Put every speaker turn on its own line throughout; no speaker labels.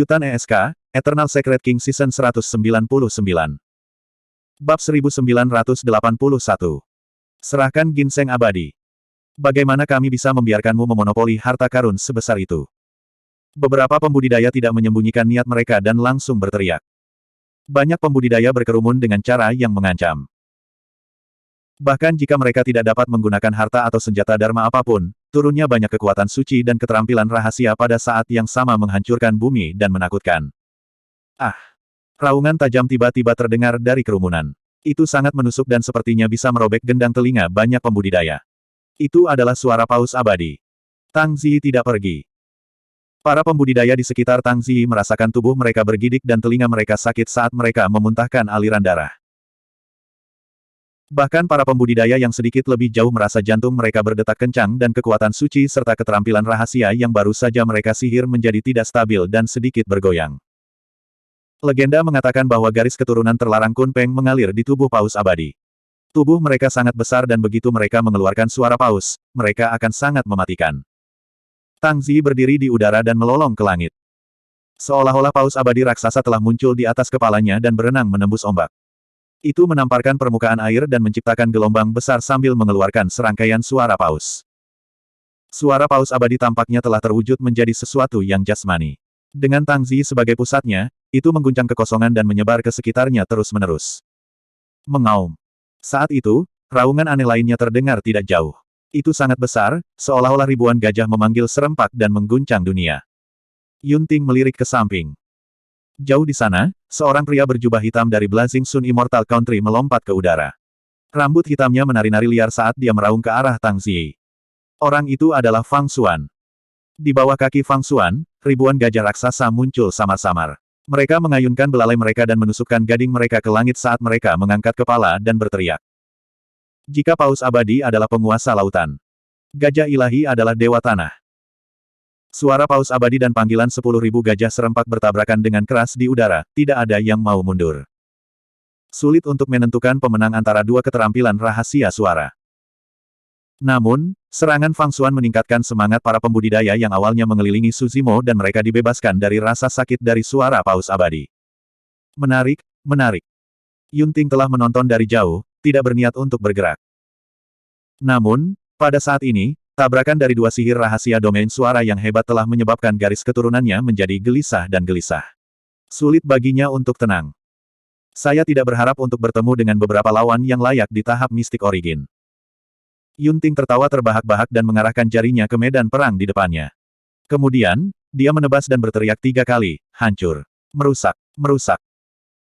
Lanjutan ESK, Eternal Secret King Season 199. Bab 1981. Serahkan ginseng abadi. Bagaimana kami bisa membiarkanmu memonopoli harta karun sebesar itu? Beberapa pembudidaya tidak menyembunyikan niat mereka dan langsung berteriak. Banyak pembudidaya berkerumun dengan cara yang mengancam. Bahkan jika mereka tidak dapat menggunakan harta atau senjata dharma apapun, turunnya banyak kekuatan suci dan keterampilan rahasia pada saat yang sama menghancurkan bumi dan menakutkan. Ah! Raungan tajam tiba-tiba terdengar dari kerumunan. Itu sangat menusuk dan sepertinya bisa merobek gendang telinga banyak pembudidaya. Itu adalah suara paus abadi. Tang Ziyi tidak pergi. Para pembudidaya di sekitar Tang Ziyi merasakan tubuh mereka bergidik dan telinga mereka sakit saat mereka memuntahkan aliran darah. Bahkan para pembudidaya yang sedikit lebih jauh merasa jantung mereka berdetak kencang dan kekuatan suci serta keterampilan rahasia yang baru saja mereka sihir menjadi tidak stabil dan sedikit bergoyang. Legenda mengatakan bahwa garis keturunan terlarang Kunpeng mengalir di tubuh paus abadi. Tubuh mereka sangat besar dan begitu mereka mengeluarkan suara paus, mereka akan sangat mematikan. Tang Ziyi berdiri di udara dan melolong ke langit. Seolah-olah paus abadi raksasa telah muncul di atas kepalanya dan berenang menembus ombak. Itu menamparkan permukaan air dan menciptakan gelombang besar sambil mengeluarkan serangkaian suara paus. Suara paus abadi tampaknya telah terwujud menjadi sesuatu yang jasmani. Dengan Tang Ziyi sebagai pusatnya, itu mengguncang kekosongan dan menyebar ke sekitarnya terus-menerus. Mengaum. Saat itu, raungan aneh lainnya terdengar tidak jauh. Itu sangat besar, seolah-olah ribuan gajah memanggil serempak dan mengguncang dunia. Yunting melirik ke samping. Jauh di sana, seorang pria berjubah hitam dari Blazing Sun Immortal Country melompat ke udara. Rambut hitamnya menari-nari liar saat dia meraung ke arah Tang Ziyi. Orang itu adalah Fang Xuan. Di bawah kaki Fang Xuan, ribuan gajah raksasa muncul samar-samar. Mereka mengayunkan belalai mereka dan menusukkan gading mereka ke langit saat mereka mengangkat kepala dan berteriak. Jika paus abadi adalah penguasa lautan, gajah ilahi adalah dewa tanah. Suara paus abadi dan panggilan 10.000 gajah serempak bertabrakan dengan keras di udara, tidak ada yang mau mundur. Sulit untuk menentukan pemenang antara dua keterampilan rahasia suara. Namun, serangan Fang Xuan meningkatkan semangat para pembudidaya yang awalnya mengelilingi Suzimo dan mereka dibebaskan dari rasa sakit dari suara paus abadi. Menarik, menarik. Yunting telah menonton dari jauh, tidak berniat untuk bergerak. Namun, pada saat ini, tabrakan dari dua sihir rahasia domain suara yang hebat telah menyebabkan garis keturunannya menjadi gelisah dan gelisah. Sulit baginya untuk tenang. Saya tidak berharap untuk bertemu dengan beberapa lawan yang layak di tahap Mystic Origin. Yunting tertawa terbahak-bahak dan mengarahkan jarinya ke medan perang di depannya. Kemudian, dia menebas dan berteriak 3 kali, hancur. Merusak, merusak.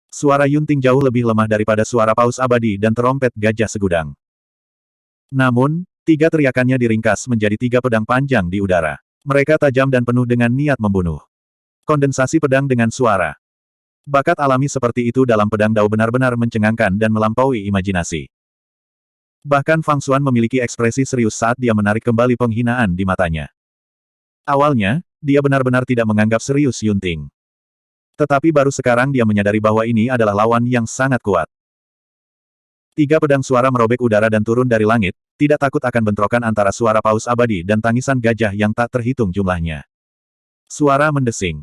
Suara Yunting jauh lebih lemah daripada suara paus abadi dan terompet gajah segudang. Namun, 3 teriakannya diringkas menjadi 3 pedang panjang di udara. Mereka tajam dan penuh dengan niat membunuh. Kondensasi pedang dengan suara. Bakat alami seperti itu dalam pedang dao benar-benar mencengangkan dan melampaui imajinasi. Bahkan Fang Xuan memiliki ekspresi serius saat dia menarik kembali penghinaan di matanya. Awalnya, dia benar-benar tidak menganggap serius Yunting. Tetapi baru sekarang dia menyadari bahwa ini adalah lawan yang sangat kuat. 3 pedang suara merobek udara dan turun dari langit, tidak takut akan bentrokan antara suara paus abadi dan tangisan gajah yang tak terhitung jumlahnya. Suara mendesing.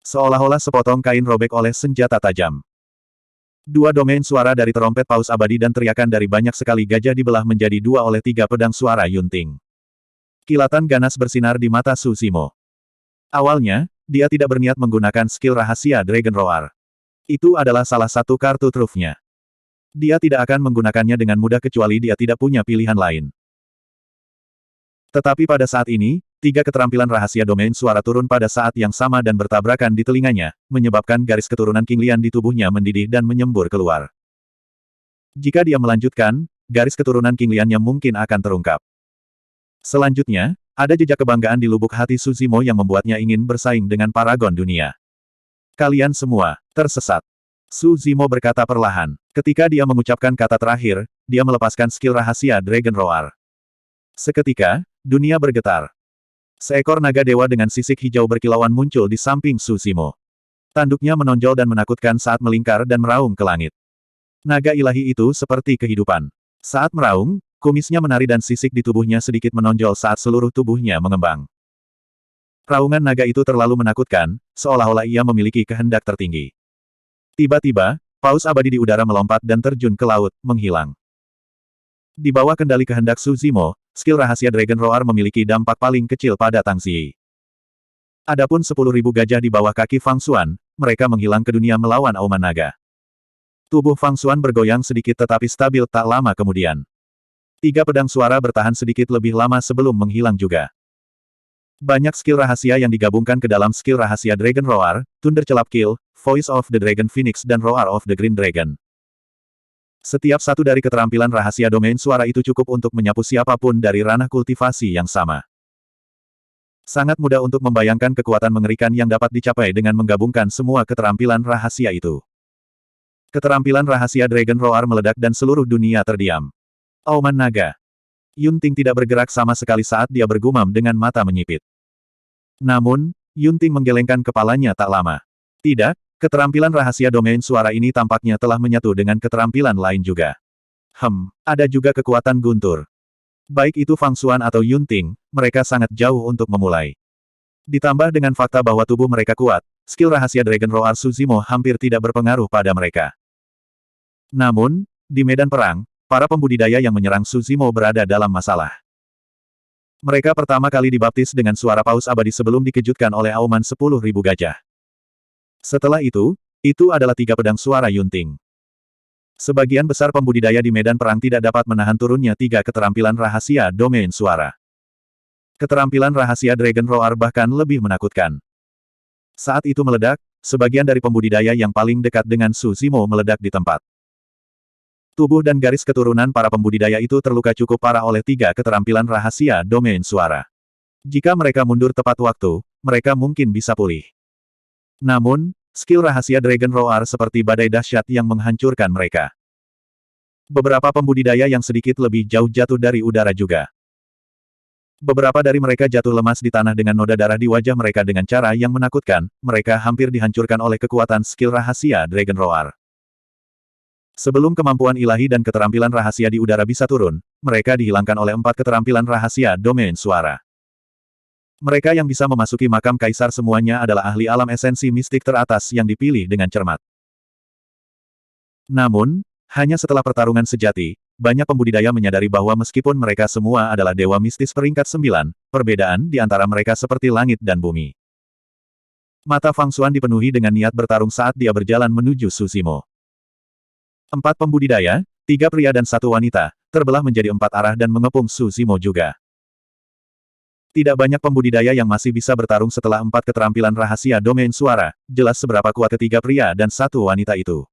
Seolah-olah sepotong kain robek oleh senjata tajam. 2 domain suara dari terompet paus abadi dan teriakan dari banyak sekali gajah dibelah menjadi 2 oleh 3 pedang suara Yunting. Kilatan ganas bersinar di mata Suzimo. Awalnya, dia tidak berniat menggunakan skill rahasia Dragon Roar. Itu adalah salah satu kartu trufnya. Dia tidak akan menggunakannya dengan mudah kecuali dia tidak punya pilihan lain. Tetapi pada saat ini, 3 keterampilan rahasia domain suara turun pada saat yang sama dan bertabrakan di telinganya, menyebabkan garis keturunan King Lian di tubuhnya mendidih dan menyembur keluar. Jika dia melanjutkan, garis keturunan King Liannya mungkin akan terungkap. Selanjutnya, ada jejak kebanggaan di lubuk hati Suzimo yang membuatnya ingin bersaing dengan paragon dunia. Kalian semua, tersesat. Suzimo berkata perlahan. Ketika dia mengucapkan kata terakhir, dia melepaskan skill rahasia Dragon Roar. Seketika, dunia bergetar. Seekor naga dewa dengan sisik hijau berkilauan muncul di samping Suzimo. Tanduknya menonjol dan menakutkan saat melingkar dan meraung ke langit. Naga ilahi itu seperti kehidupan. Saat meraung, kumisnya menari dan sisik di tubuhnya sedikit menonjol saat seluruh tubuhnya mengembang. Raungan naga itu terlalu menakutkan, seolah-olah ia memiliki kehendak tertinggi. Tiba-tiba, paus abadi di udara melompat dan terjun ke laut, menghilang. Di bawah kendali kehendak Su Zimo, skill rahasia Dragon Roar memiliki dampak paling kecil pada Tang Ziyi. Adapun 10.000 gajah di bawah kaki Fang Xuan, mereka menghilang ke dunia melawan auman naga. Tubuh Fang Xuan bergoyang sedikit tetapi stabil tak lama kemudian. 3 pedang suara bertahan sedikit lebih lama sebelum menghilang juga. Banyak skill rahasia yang digabungkan ke dalam skill rahasia Dragon Roar, Thunder Celap Kill, Voice of the Dragon Phoenix dan Roar of the Green Dragon. Setiap satu dari keterampilan rahasia domain suara itu cukup untuk menyapu siapapun dari ranah kultivasi yang sama. Sangat mudah untuk membayangkan kekuatan mengerikan yang dapat dicapai dengan menggabungkan semua keterampilan rahasia itu. Keterampilan rahasia Dragon Roar meledak dan seluruh dunia terdiam. Auman naga. Yunting tidak bergerak sama sekali saat dia bergumam dengan mata menyipit. Namun, Yunting menggelengkan kepalanya tak lama. Tidak, keterampilan rahasia domain suara ini tampaknya telah menyatu dengan keterampilan lain juga. Ada juga kekuatan guntur. Baik itu Fang Xuan atau Yunting, mereka sangat jauh untuk memulai. Ditambah dengan fakta bahwa tubuh mereka kuat, skill rahasia Dragon Roar Su Zimo hampir tidak berpengaruh pada mereka. Namun, di medan perang, para pembudidaya yang menyerang Su Zimo berada dalam masalah. Mereka pertama kali dibaptis dengan suara paus abadi sebelum dikejutkan oleh auman 10.000 gajah. Setelah itu adalah 3 pedang suara Yunting. Sebagian besar pembudidaya di medan perang tidak dapat menahan turunnya 3 keterampilan rahasia domain suara. Keterampilan rahasia Dragon Roar bahkan lebih menakutkan. Saat itu meledak, sebagian dari pembudidaya yang paling dekat dengan Su Zimo meledak di tempat. Tubuh dan garis keturunan para pembudidaya itu terluka cukup parah oleh 3 keterampilan rahasia domain suara. Jika mereka mundur tepat waktu, mereka mungkin bisa pulih. Namun, skill rahasia Dragon Roar seperti badai dahsyat yang menghancurkan mereka. Beberapa pembudidaya yang sedikit lebih jauh jatuh dari udara juga. Beberapa dari mereka jatuh lemas di tanah dengan noda darah di wajah mereka dengan cara yang menakutkan, mereka hampir dihancurkan oleh kekuatan skill rahasia Dragon Roar. Sebelum kemampuan ilahi dan keterampilan rahasia di udara bisa turun, mereka dihilangkan oleh 4 keterampilan rahasia domain suara. Mereka yang bisa memasuki makam kaisar semuanya adalah ahli alam esensi mistik teratas yang dipilih dengan cermat. Namun, hanya setelah pertarungan sejati, banyak pembudidaya menyadari bahwa meskipun mereka semua adalah dewa mistis peringkat 9, perbedaan di antara mereka seperti langit dan bumi. Mata Fang Xuan dipenuhi dengan niat bertarung saat dia berjalan menuju Su Zimo. 4 pembudidaya, 3 pria dan 1 wanita, terbelah menjadi 4 arah dan mengepung Su Zimo juga. Tidak banyak pembudidaya yang masih bisa bertarung setelah 4 keterampilan rahasia domain suara, jelas seberapa kuat ketiga pria dan 1 wanita itu.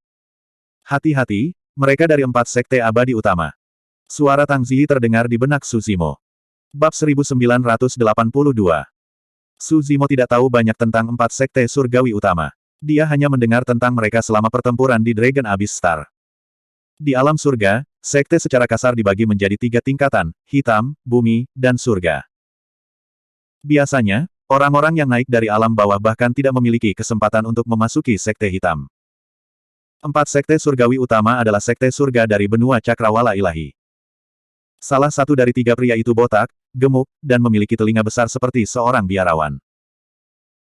Hati-hati, mereka dari 4 sekte abadi utama. Suara Tang Ziyi terdengar di benak Su Zimo. Bab 1982. Su Zimo tidak tahu banyak tentang 4 sekte surgawi utama. Dia hanya mendengar tentang mereka selama pertempuran di Dragon Abyss Star. Di alam surga, sekte secara kasar dibagi menjadi 3 tingkatan, hitam, bumi, dan surga. Biasanya, orang-orang yang naik dari alam bawah bahkan tidak memiliki kesempatan untuk memasuki sekte hitam. 4 sekte surgawi utama adalah sekte surga dari benua cakrawala ilahi. Salah satu dari 3 pria itu botak, gemuk, dan memiliki telinga besar seperti seorang biarawan.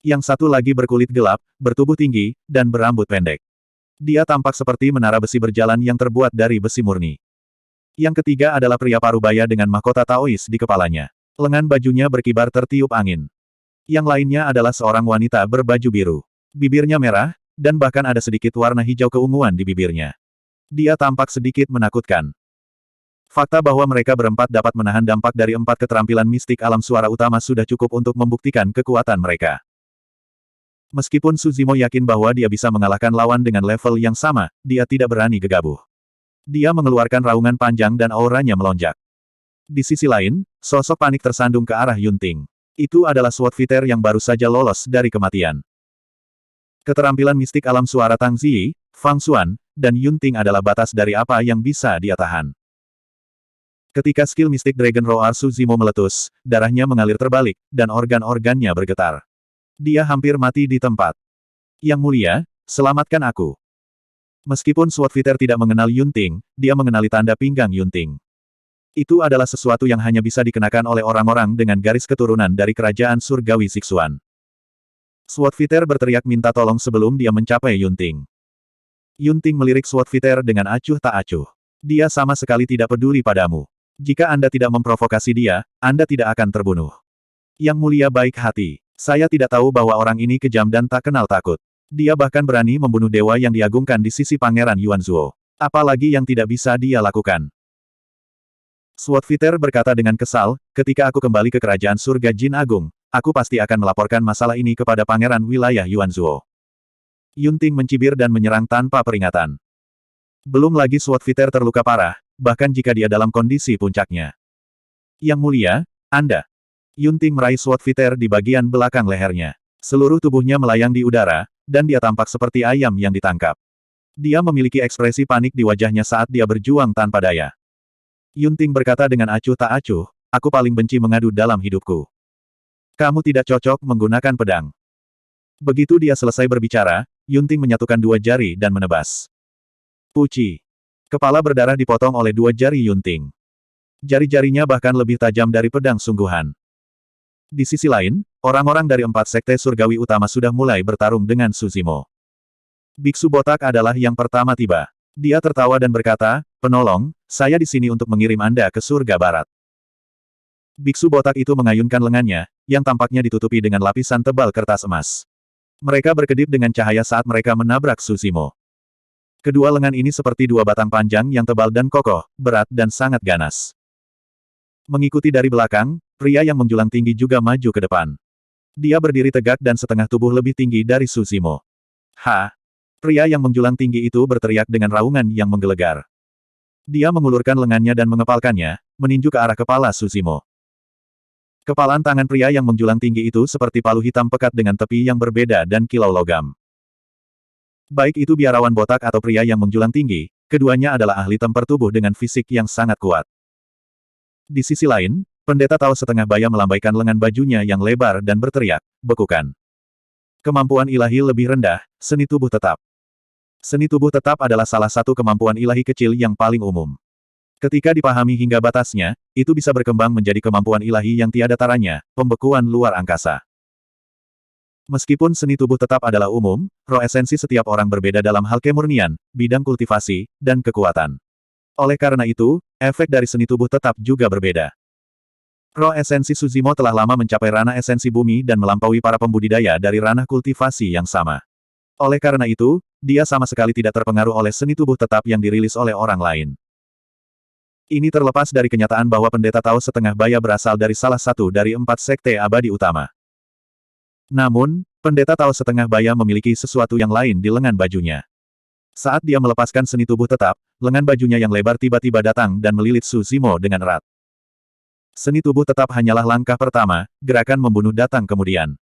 Yang satu lagi berkulit gelap, bertubuh tinggi, dan berambut pendek. Dia tampak seperti menara besi berjalan yang terbuat dari besi murni. Yang ketiga adalah pria parubaya dengan mahkota Taois di kepalanya. Lengan bajunya berkibar tertiup angin. Yang lainnya adalah seorang wanita berbaju biru. Bibirnya merah, dan bahkan ada sedikit warna hijau keunguan di bibirnya. Dia tampak sedikit menakutkan. Fakta bahwa mereka berempat dapat menahan dampak dari 4 keterampilan mistik alam suara utama sudah cukup untuk membuktikan kekuatan mereka. Meskipun Su Zimo yakin bahwa dia bisa mengalahkan lawan dengan level yang sama, dia tidak berani gegabah. Dia mengeluarkan raungan panjang dan auranya melonjak. Di sisi lain, sosok panik tersandung ke arah Yunting. Itu adalah Sword Fighter yang baru saja lolos dari kematian. Keterampilan mistik alam suara Tang Ziyi, Fang Xuan, dan Yunting adalah batas dari apa yang bisa dia tahan. Ketika skill mistik Dragon Roar Su Zimo meletus, darahnya mengalir terbalik, dan organ-organnya bergetar. Dia hampir mati di tempat. Yang mulia, selamatkan aku. Meskipun Sword Fighter tidak mengenal Yunting, dia mengenali tanda pinggang Yunting. Itu adalah sesuatu yang hanya bisa dikenakan oleh orang-orang dengan garis keturunan dari kerajaan surgawi Sichuan. Swordfighter berteriak minta tolong sebelum dia mencapai Yunting. Yunting melirik Swordfighter dengan acuh tak acuh. Dia sama sekali tidak peduli padamu. Jika Anda tidak memprovokasi dia, Anda tidak akan terbunuh. Yang mulia baik hati. Saya tidak tahu bahwa orang ini kejam dan tak kenal takut. Dia bahkan berani membunuh dewa yang diagungkan di sisi Pangeran Yuanzuo. Apalagi yang tidak bisa dia lakukan. Swordfighter berkata dengan kesal, ketika aku kembali ke kerajaan surga Jin Agung, aku pasti akan melaporkan masalah ini kepada Pangeran wilayah Yuanzuo. Yunting mencibir dan menyerang tanpa peringatan. Belum lagi Swordfighter terluka parah, bahkan jika dia dalam kondisi puncaknya. Yang mulia, Anda. Yunting meraih Swordfighter di bagian belakang lehernya. Seluruh tubuhnya melayang di udara, dan dia tampak seperti ayam yang ditangkap. Dia memiliki ekspresi panik di wajahnya saat dia berjuang tanpa daya. Yunting berkata dengan acuh tak acuh, aku paling benci mengadu dalam hidupku. Kamu tidak cocok menggunakan pedang. Begitu dia selesai berbicara, Yunting menyatukan dua jari dan menebas. Puci. Kepala berdarah dipotong oleh dua jari Yunting. Jari-jarinya bahkan lebih tajam dari pedang sungguhan. Di sisi lain, orang-orang dari 4 sekte surgawi utama sudah mulai bertarung dengan Su Zimo. Biksu botak adalah yang pertama tiba. Dia tertawa dan berkata, penolong, saya di sini untuk mengirim Anda ke surga barat. Biksu botak itu mengayunkan lengannya, yang tampaknya ditutupi dengan lapisan tebal kertas emas. Mereka berkedip dengan cahaya saat mereka menabrak Su Zimo. Kedua lengan ini seperti dua batang panjang yang tebal dan kokoh, berat dan sangat ganas. Mengikuti dari belakang, pria yang menjulang tinggi juga maju ke depan. Dia berdiri tegak dan setengah tubuh lebih tinggi dari Su Zimo. Ha! Pria yang menjulang tinggi itu berteriak dengan raungan yang menggelegar. Dia mengulurkan lengannya dan mengepalkannya, meninju ke arah kepala Su Zimo. Kepalan tangan pria yang menjulang tinggi itu seperti palu hitam pekat dengan tepi yang berbeda dan kilau logam. Baik itu biarawan botak atau pria yang menjulang tinggi, keduanya adalah ahli tempur tubuh dengan fisik yang sangat kuat. Di sisi lain, pendeta Tao setengah baya melambaikan lengan bajunya yang lebar dan berteriak, bekukan. Kemampuan ilahi lebih rendah, seni tubuh tetap. Seni tubuh tetap adalah salah satu kemampuan ilahi kecil yang paling umum. Ketika dipahami hingga batasnya, itu bisa berkembang menjadi kemampuan ilahi yang tiada taranya, pembekuan luar angkasa. Meskipun seni tubuh tetap adalah umum, roh esensi setiap orang berbeda dalam hal kemurnian, bidang kultivasi, dan kekuatan. Oleh karena itu, efek dari seni tubuh tetap juga berbeda. Roh esensi Su Zimo telah lama mencapai ranah esensi bumi dan melampaui para pembudidaya dari ranah kultivasi yang sama. Oleh karena itu, dia sama sekali tidak terpengaruh oleh seni tubuh tetap yang dirilis oleh orang lain. Ini terlepas dari kenyataan bahwa pendeta Tao setengah baya berasal dari salah satu dari 4 sekte abadi utama. Namun, pendeta Tao setengah baya memiliki sesuatu yang lain di lengan bajunya. Saat dia melepaskan seni tubuh tetap, lengan bajunya yang lebar tiba-tiba datang dan melilit Su Zimo dengan erat. Seni tubuh tetap hanyalah langkah pertama, gerakan membunuh datang kemudian.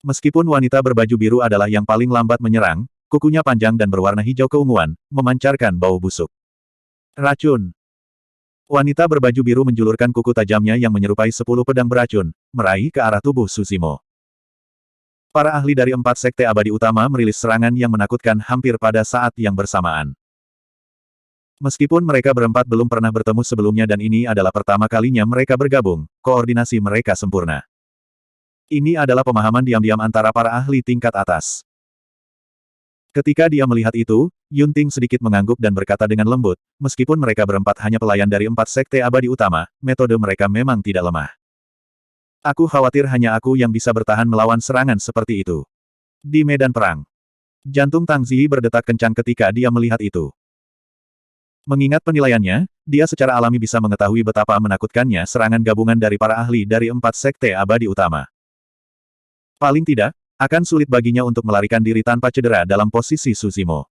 Meskipun wanita berbaju biru adalah yang paling lambat menyerang, kukunya panjang dan berwarna hijau keunguan, memancarkan bau busuk. Racun. Wanita berbaju biru menjulurkan kuku tajamnya yang menyerupai 10 pedang beracun, meraih ke arah tubuh Su Zimo. Para ahli dari 4 sekte abadi utama merilis serangan yang menakutkan hampir pada saat yang bersamaan. Meskipun mereka berempat belum pernah bertemu sebelumnya dan ini adalah pertama kalinya mereka bergabung, koordinasi mereka sempurna. Ini adalah pemahaman diam-diam antara para ahli tingkat atas. Ketika dia melihat itu, Yunting sedikit mengangguk dan berkata dengan lembut, meskipun mereka berempat hanya pelayan dari 4 sekte abadi utama, metode mereka memang tidak lemah. Aku khawatir hanya aku yang bisa bertahan melawan serangan seperti itu. Di medan perang. Jantung Tang Ziyi berdetak kencang ketika dia melihat itu. Mengingat penilaiannya, dia secara alami bisa mengetahui betapa menakutkannya serangan gabungan dari para ahli dari 4 sekte abadi utama. Paling tidak, akan sulit baginya untuk melarikan diri tanpa cedera dalam posisi Su Zimo.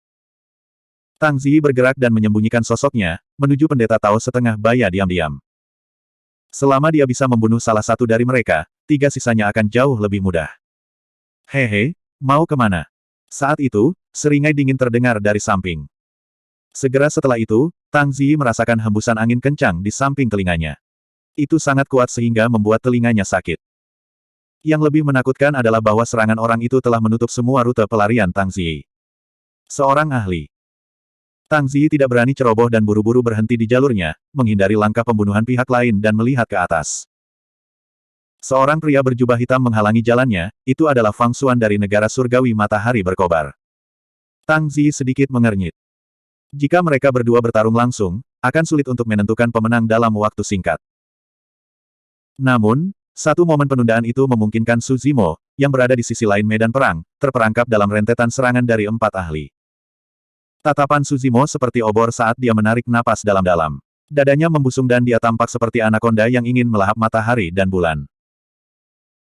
Tang Ziyi bergerak dan menyembunyikan sosoknya, menuju pendeta Tao setengah baya diam-diam. Selama dia bisa membunuh salah satu dari mereka, 3 sisanya akan jauh lebih mudah. Hehe, mau kemana? Saat itu, seringai dingin terdengar dari samping. Segera setelah itu, Tang Ziyi merasakan hembusan angin kencang di samping telinganya. Itu sangat kuat sehingga membuat telinganya sakit. Yang lebih menakutkan adalah bahwa serangan orang itu telah menutup semua rute pelarian Tang Ziyi. Seorang ahli. Tang Ziyi tidak berani ceroboh dan buru-buru berhenti di jalurnya, menghindari langkah pembunuhan pihak lain dan melihat ke atas. Seorang pria berjubah hitam menghalangi jalannya, itu adalah Fang Xuan dari negara surgawi matahari berkobar. Tang Ziyi sedikit mengernyit. Jika mereka berdua bertarung langsung, akan sulit untuk menentukan pemenang dalam waktu singkat. Namun, satu momen penundaan itu memungkinkan Su Zimo, yang berada di sisi lain medan perang, terperangkap dalam rentetan serangan dari 4 ahli. Tatapan Su Zimo seperti obor saat dia menarik napas dalam-dalam. Dadanya membusung dan dia tampak seperti anakonda yang ingin melahap matahari dan bulan.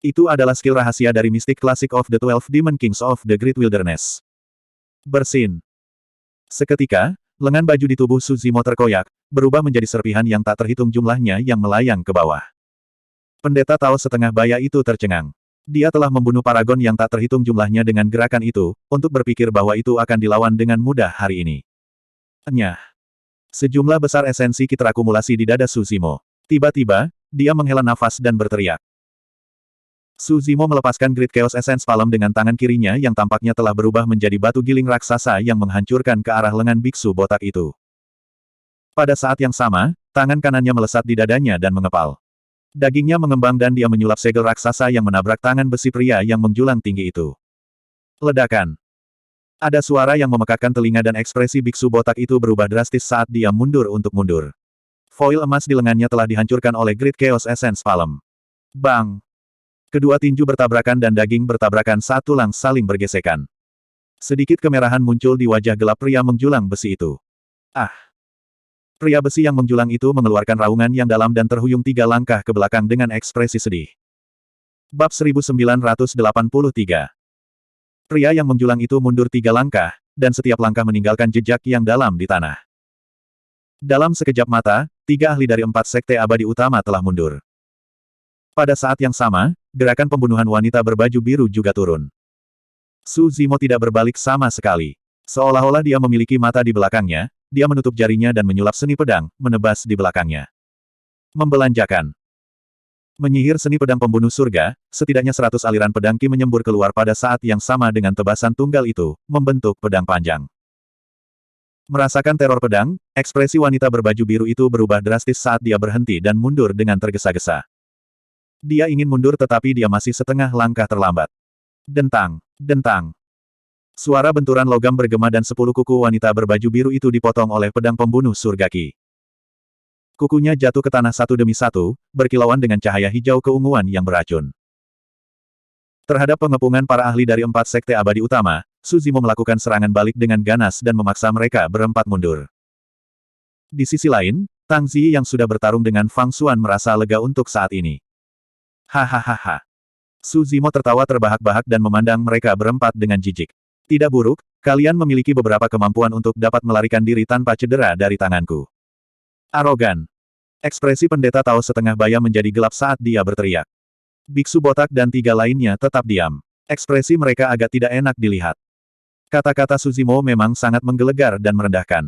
Itu adalah skill rahasia dari mistik klasik of the 12 Demon Kings of the Great Wilderness. Bersin. Seketika, lengan baju di tubuh Su Zimo terkoyak, berubah menjadi serpihan yang tak terhitung jumlahnya yang melayang ke bawah. Pendeta Tao setengah baya itu tercengang. Dia telah membunuh paragon yang tak terhitung jumlahnya dengan gerakan itu, untuk berpikir bahwa itu akan dilawan dengan mudah hari ini. Nyah. Sejumlah besar esensi ki terakumulasi di dada Su Zimo. Tiba-tiba, dia menghela nafas dan berteriak. Su Zimo melepaskan Great Chaos Essence Palem dengan tangan kirinya yang tampaknya telah berubah menjadi batu giling raksasa yang menghancurkan ke arah lengan biksu botak itu. Pada saat yang sama, tangan kanannya melesat di dadanya dan mengepal. Dagingnya mengembang dan dia menyulap segel raksasa yang menabrak tangan besi pria yang menjulang tinggi itu. Ledakan. Ada suara yang memekakkan telinga dan ekspresi biksu botak itu berubah drastis saat dia mundur untuk mundur. Foil emas di lengannya telah dihancurkan oleh Great Chaos Essence Palem. Bang! Kedua tinju bertabrakan dan daging bertabrakan saat tulang saling bergesekan. Sedikit kemerahan muncul di wajah gelap pria menjulang besi itu. Ah! Pria besi yang menjulang itu mengeluarkan raungan yang dalam dan terhuyung 3 langkah ke belakang dengan ekspresi sedih. Bab 1983. Pria yang menjulang itu mundur 3 langkah, dan setiap langkah meninggalkan jejak yang dalam di tanah. Dalam sekejap mata, 3 ahli dari 4 sekte abadi utama telah mundur. Pada saat yang sama, gerakan pembunuhan wanita berbaju biru juga turun. Su Zimo tidak berbalik sama sekali. Seolah-olah dia memiliki mata di belakangnya, dia menutup jarinya dan menyulap seni pedang, menebas di belakangnya. Membelanjakan. Menyihir seni pedang pembunuh surga, setidaknya 100 aliran pedang ki menyembur keluar pada saat yang sama dengan tebasan tunggal itu, membentuk pedang panjang. Merasakan teror pedang, ekspresi wanita berbaju biru itu berubah drastis saat dia berhenti dan mundur dengan tergesa-gesa. Dia ingin mundur tetapi dia masih setengah langkah terlambat. Dentang, dentang. Suara benturan logam bergema dan 10 kuku wanita berbaju biru itu dipotong oleh pedang pembunuh surga ki. Kukunya jatuh ke tanah satu demi satu, berkilauan dengan cahaya hijau keunguan yang beracun. Terhadap pengepungan para ahli dari 4 sekte abadi utama, Su Zimo melakukan serangan balik dengan ganas dan memaksa mereka berempat mundur. Di sisi lain, Tang Ziyi yang sudah bertarung dengan Fang Xuan merasa lega untuk saat ini. Hahaha. Su Zimo tertawa terbahak-bahak dan memandang mereka berempat dengan jijik. Tidak buruk, kalian memiliki beberapa kemampuan untuk dapat melarikan diri tanpa cedera dari tanganku. Arogan. Ekspresi pendeta Tao setengah baya menjadi gelap saat dia berteriak. Biksu botak dan 3 lainnya tetap diam. Ekspresi mereka agak tidak enak dilihat. Kata-kata Su Zimo memang sangat menggelegar dan merendahkan.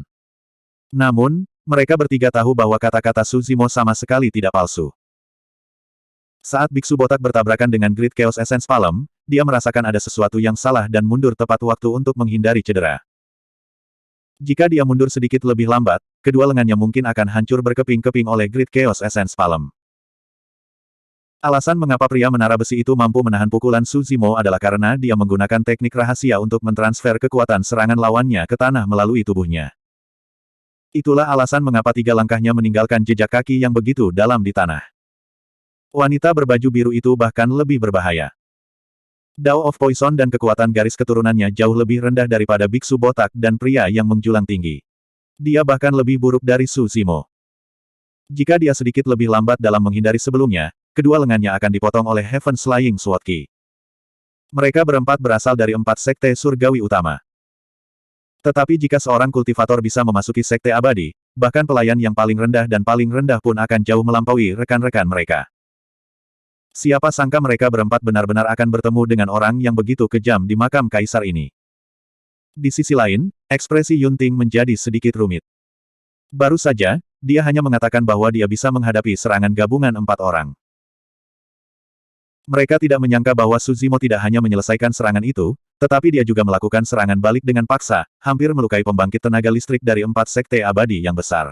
Namun, mereka bertiga tahu bahwa kata-kata Su Zimo sama sekali tidak palsu. Saat biksu botak bertabrakan dengan Great Chaos Essence Palem, dia merasakan ada sesuatu yang salah dan mundur tepat waktu untuk menghindari cedera. Jika dia mundur sedikit lebih lambat, kedua lengannya mungkin akan hancur berkeping-keping oleh Great Chaos Essence Palem. Alasan mengapa pria menara besi itu mampu menahan pukulan Su Zimo adalah karena dia menggunakan teknik rahasia untuk mentransfer kekuatan serangan lawannya ke tanah melalui tubuhnya. Itulah alasan mengapa 3 langkahnya meninggalkan jejak kaki yang begitu dalam di tanah. Wanita berbaju biru itu bahkan lebih berbahaya. Dao of Poison dan kekuatan garis keturunannya jauh lebih rendah daripada biksu botak dan pria yang menjulang tinggi. Dia bahkan lebih buruk dari Su Zimo. Jika dia sedikit lebih lambat dalam menghindari sebelumnya, kedua lengannya akan dipotong oleh Heaven Slaying Sword Ki. Mereka berempat berasal dari 4 sekte surgawi utama. Tetapi jika seorang kultivator bisa memasuki sekte abadi, bahkan pelayan yang paling rendah dan paling rendah pun akan jauh melampaui rekan-rekan mereka. Siapa sangka mereka berempat benar-benar akan bertemu dengan orang yang begitu kejam di makam kaisar ini. Di sisi lain, ekspresi Yunting menjadi sedikit rumit. Baru saja, dia hanya mengatakan bahwa dia bisa menghadapi serangan gabungan 4 orang. Mereka tidak menyangka bahwa Su Zimo tidak hanya menyelesaikan serangan itu, Tetapi dia juga melakukan serangan balik dengan paksa, hampir melukai pembangkit tenaga listrik dari 4 sekte abadi yang besar.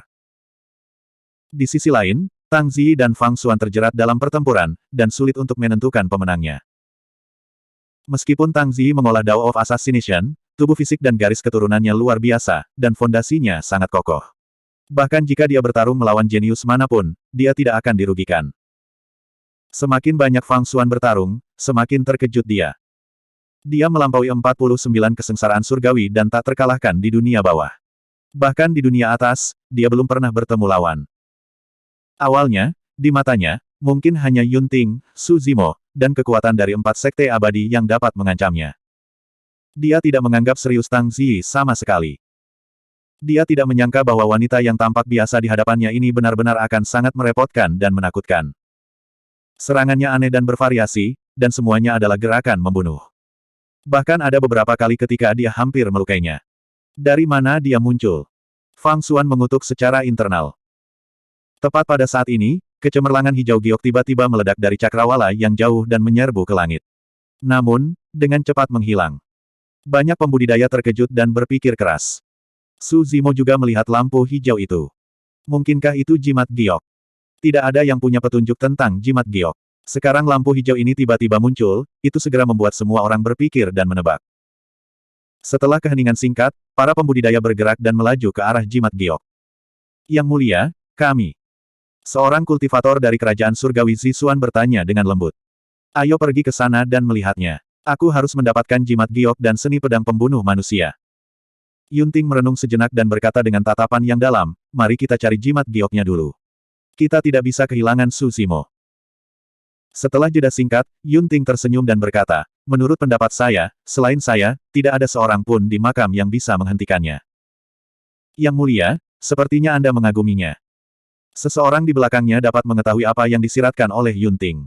Di sisi lain, Tang Ziyi dan Fang Xuan terjerat dalam pertempuran, dan sulit untuk menentukan pemenangnya. Meskipun Tang Ziyi mengolah Dao of Assassination, tubuh fisik dan garis keturunannya luar biasa, dan fondasinya sangat kokoh. Bahkan jika dia bertarung melawan jenius manapun, dia tidak akan dirugikan. Semakin banyak Fang Xuan bertarung, semakin terkejut dia. Dia melampaui 49 kesengsaraan surgawi dan tak terkalahkan di dunia bawah. Bahkan di dunia atas, dia belum pernah bertemu lawan. Awalnya, di matanya, mungkin hanya Yunting, Su Zimo, dan kekuatan dari 4 sekte abadi yang dapat mengancamnya. Dia tidak menganggap serius Tang Ziyi sama sekali. Dia tidak menyangka bahwa wanita yang tampak biasa di hadapannya ini benar-benar akan sangat merepotkan dan menakutkan. Serangannya aneh dan bervariasi, dan semuanya adalah gerakan membunuh. Bahkan ada beberapa kali ketika dia hampir melukainya. Dari mana dia muncul? Fang Xuan mengutuk secara internal. Tepat pada saat ini, kecemerlangan hijau giok tiba-tiba meledak dari cakrawala yang jauh dan menyerbu ke langit. Namun, dengan cepat menghilang. Banyak pembudidaya terkejut dan berpikir keras. Su Zimo juga melihat lampu hijau itu. Mungkinkah itu jimat giok? Tidak ada yang punya petunjuk tentang jimat giok. Sekarang lampu hijau ini tiba-tiba muncul, itu segera membuat semua orang berpikir dan menebak. Setelah keheningan singkat, para pembudidaya bergerak dan melaju ke arah jimat giok. Yang mulia, kami. Seorang kultivator dari kerajaan surgawi Zixuan bertanya dengan lembut. Ayo pergi ke sana dan melihatnya. Aku harus mendapatkan jimat giok dan seni pedang pembunuh manusia. Yunting merenung sejenak dan berkata dengan tatapan yang dalam, mari kita cari jimat gioknya dulu. Kita tidak bisa kehilangan Su Zimo. Setelah jeda singkat, Yunting tersenyum dan berkata, menurut pendapat saya, selain saya, tidak ada seorang pun di makam yang bisa menghentikannya. Yang mulia, sepertinya Anda mengaguminya. Seseorang di belakangnya dapat mengetahui apa yang disiratkan oleh Yunting.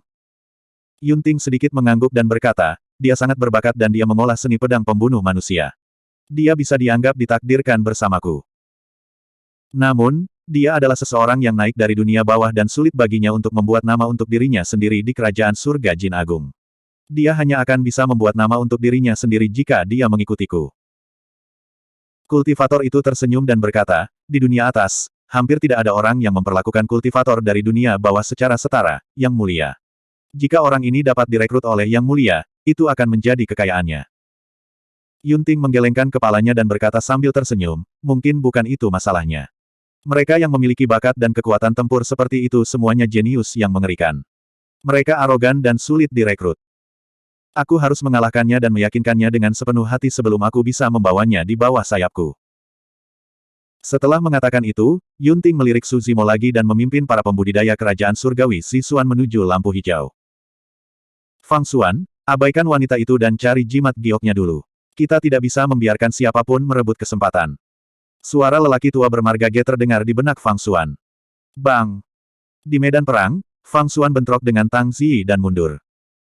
Yunting sedikit mengangguk dan berkata, dia sangat berbakat dan dia mengolah seni pedang pembunuh manusia. Dia bisa dianggap ditakdirkan bersamaku. Namun, dia adalah seseorang yang naik dari dunia bawah dan sulit baginya untuk membuat nama untuk dirinya sendiri di kerajaan surga Jin Agung. Dia hanya akan bisa membuat nama untuk dirinya sendiri jika dia mengikutiku. Kultivator itu tersenyum dan berkata, di dunia atas, hampir tidak ada orang yang memperlakukan kultivator dari dunia bawah secara setara, Yang Mulia. Jika orang ini dapat direkrut oleh Yang Mulia, itu akan menjadi kekayaannya. Yunting menggelengkan kepalanya dan berkata sambil tersenyum, mungkin bukan itu masalahnya. Mereka yang memiliki bakat dan kekuatan tempur seperti itu semuanya jenius yang mengerikan. Mereka arogan dan sulit direkrut. Aku harus mengalahkannya dan meyakinkannya dengan sepenuh hati sebelum aku bisa membawanya di bawah sayapku. Setelah mengatakan itu, Yunting melirik Su Zimo lagi dan memimpin para pembudidaya kerajaan surgawi Zixuan menuju lampu hijau. Fang Xuan, abaikan wanita itu dan cari jimat gioknya dulu. Kita tidak bisa membiarkan siapapun merebut kesempatan. Suara lelaki tua bermarga Ge terdengar di benak Fang Xuan. Bang! Di medan perang, Fang Xuan bentrok dengan Tang Ziyi dan mundur.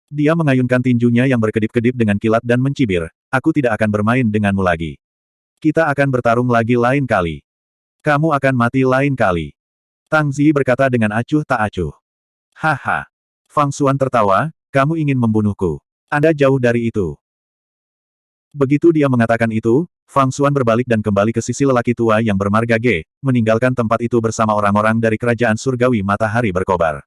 Dia mengayunkan tinjunya yang berkedip-kedip dengan kilat dan mencibir, aku tidak akan bermain denganmu lagi. Kita akan bertarung lagi lain kali. Kamu akan mati lain kali. Tang Ziyi berkata dengan acuh tak acuh. Haha. Fang Xuan tertawa, kamu ingin membunuhku. Anda jauh dari itu. Begitu dia mengatakan itu, Fang Xuan berbalik dan kembali ke sisi lelaki tua yang bermarga Ge, meninggalkan tempat itu bersama orang-orang dari kerajaan surgawi matahari berkobar.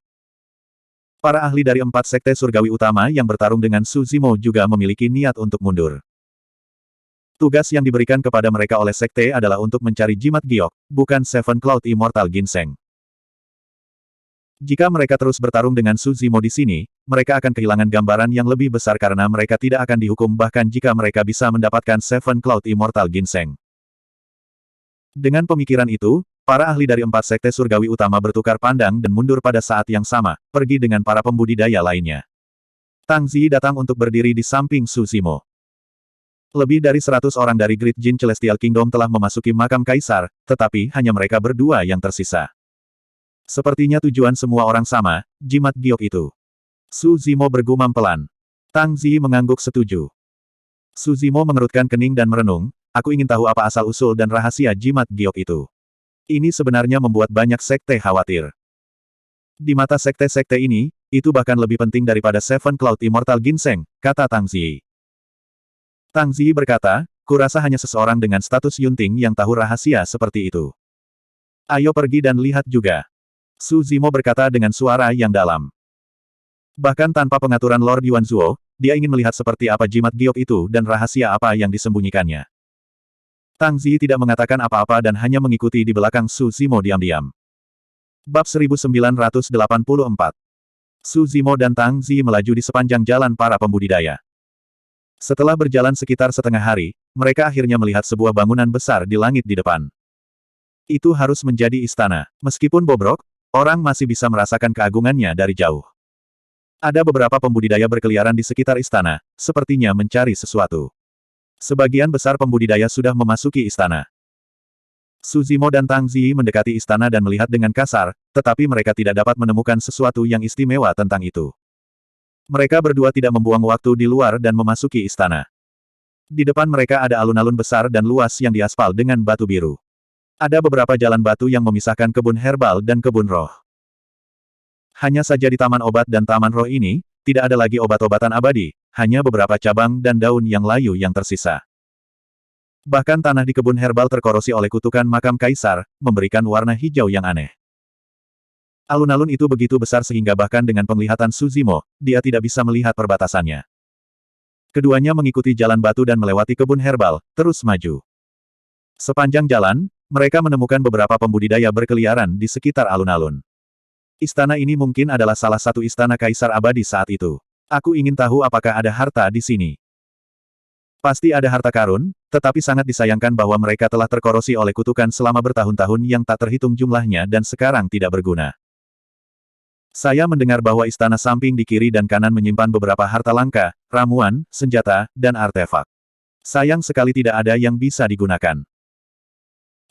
Para ahli dari 4 sekte surgawi utama yang bertarung dengan Su Zimo juga memiliki niat untuk mundur. Tugas yang diberikan kepada mereka oleh sekte adalah untuk mencari jimat giok, bukan Seven Cloud Immortal Ginseng. Jika mereka terus bertarung dengan Su Zimo di sini, mereka akan kehilangan gambaran yang lebih besar karena mereka tidak akan dihukum bahkan jika mereka bisa mendapatkan Seven Cloud Immortal Ginseng. Dengan pemikiran itu, para ahli dari 4 sekte surgawi utama bertukar pandang dan mundur pada saat yang sama, pergi dengan para pembudidaya lainnya. Tang Ziyi datang untuk berdiri di samping Su Zimo. Lebih dari 100 orang dari Great Jin Celestial Kingdom telah memasuki makam kaisar, tetapi hanya mereka berdua yang tersisa. Sepertinya tujuan semua orang sama, jimat giok itu. Su Zimo bergumam pelan. Tang Ziyi mengangguk setuju. Su Zimo mengerutkan kening dan merenung, aku ingin tahu apa asal-usul dan rahasia jimat giok itu. Ini sebenarnya membuat banyak sekte khawatir. Di mata sekte-sekte ini, itu bahkan lebih penting daripada Seven Cloud Immortal Ginseng, kata Tang Ziyi. Tang Zi berkata, kurasa hanya seseorang dengan status Yunting yang tahu rahasia seperti itu. Ayo pergi dan lihat juga. Su Zimo berkata dengan suara yang dalam. Bahkan tanpa pengaturan Lord Yuan Zuo, dia ingin melihat seperti apa jimat giok itu dan rahasia apa yang disembunyikannya. Tang Zi tidak mengatakan apa-apa dan hanya mengikuti di belakang Su Zimo diam-diam. Bab 1984. Su Zimo dan Tang Zi melaju di sepanjang jalan para pembudidaya. Setelah berjalan sekitar setengah hari, mereka akhirnya melihat sebuah bangunan besar di langit di depan. Itu harus menjadi istana. Meskipun bobrok, orang masih bisa merasakan keagungannya dari jauh. Ada beberapa pembudidaya berkeliaran di sekitar istana, sepertinya mencari sesuatu. Sebagian besar pembudidaya sudah memasuki istana. Su Zimo dan Tang Zi mendekati istana dan melihat dengan kasar, tetapi mereka tidak dapat menemukan sesuatu yang istimewa tentang itu. Mereka berdua tidak membuang waktu di luar dan memasuki istana. Di depan mereka ada alun-alun besar dan luas yang diaspal dengan batu biru. Ada beberapa jalan batu yang memisahkan kebun herbal dan kebun roh. Hanya saja di taman obat dan taman roh ini, tidak ada lagi obat-obatan abadi, hanya beberapa cabang dan daun yang layu yang tersisa. Bahkan tanah di kebun herbal terkorosi oleh kutukan makam kaisar, memberikan warna hijau yang aneh. Alun-alun itu begitu besar sehingga bahkan dengan penglihatan Su Zimo, dia tidak bisa melihat perbatasannya. Keduanya mengikuti jalan batu dan melewati kebun herbal, terus maju. Sepanjang jalan, mereka menemukan beberapa pembudidaya berkeliaran di sekitar alun-alun. Istana ini mungkin adalah salah satu istana kaisar abadi saat itu. Aku ingin tahu apakah ada harta di sini. Pasti ada harta karun, tetapi sangat disayangkan bahwa mereka telah terkorosi oleh kutukan selama bertahun-tahun yang tak terhitung jumlahnya dan sekarang tidak berguna. Saya mendengar bahwa istana samping di kiri dan kanan menyimpan beberapa harta langka, ramuan, senjata, dan artefak. Sayang sekali tidak ada yang bisa digunakan.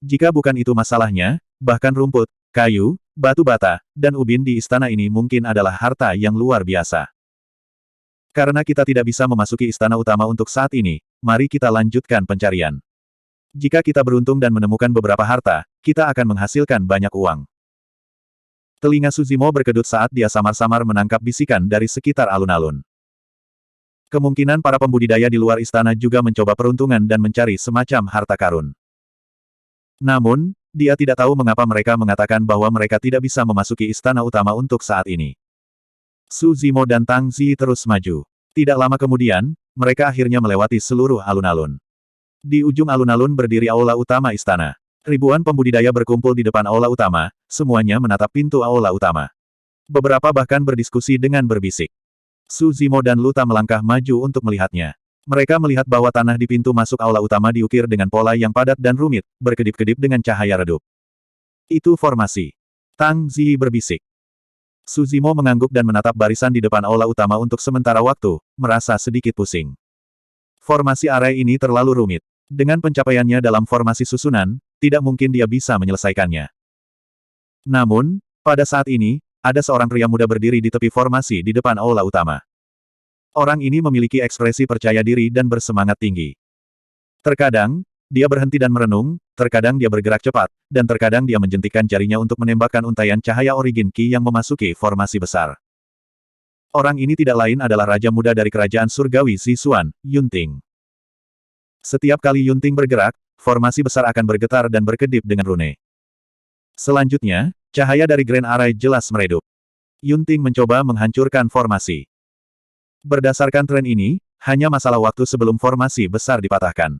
Jika bukan itu masalahnya, bahkan rumput, kayu, batu bata, dan ubin di istana ini mungkin adalah harta yang luar biasa. Karena kita tidak bisa memasuki istana utama untuk saat ini, mari kita lanjutkan pencarian. Jika kita beruntung dan menemukan beberapa harta, kita akan menghasilkan banyak uang. Telinga Su Zimo berkedut saat dia samar-samar menangkap bisikan dari sekitar alun-alun. Kemungkinan para pembudidaya di luar istana juga mencoba peruntungan dan mencari semacam harta karun. Namun, dia tidak tahu mengapa mereka mengatakan bahwa mereka tidak bisa memasuki istana utama untuk saat ini. Su Zimo dan Tang Zi terus maju. Tidak lama kemudian, mereka akhirnya melewati seluruh alun-alun. Di ujung alun-alun berdiri aula utama istana. Ribuan pembudidaya berkumpul di depan aula utama, semuanya menatap pintu aula utama. Beberapa bahkan berdiskusi dengan berbisik. Su Zimo dan Luta melangkah maju untuk melihatnya. Mereka melihat bahwa tanah di pintu masuk aula utama diukir dengan pola yang padat dan rumit, berkedip-kedip dengan cahaya redup. Itu formasi. Tang Zi berbisik. Su Zimo mengangguk dan menatap barisan di depan aula utama untuk sementara waktu, merasa sedikit pusing. Formasi arai ini terlalu rumit. Dengan pencapaiannya dalam formasi susunan, tidak mungkin dia bisa menyelesaikannya. Namun, pada saat ini, ada seorang pria muda berdiri di tepi formasi di depan aula utama. Orang ini memiliki ekspresi percaya diri dan bersemangat tinggi. Terkadang, dia berhenti dan merenung, terkadang dia bergerak cepat, dan terkadang dia menjentikkan jarinya untuk menembakkan untaian cahaya origin Qi yang memasuki formasi besar. Orang ini tidak lain adalah Raja Muda dari Kerajaan Surgawi Zixuan, Yunting. Setiap kali Yunting bergerak, formasi besar akan bergetar dan berkedip dengan rune. Selanjutnya, cahaya dari Grand Array jelas meredup. Yunting mencoba menghancurkan formasi. Berdasarkan tren ini, hanya masalah waktu sebelum formasi besar dipatahkan.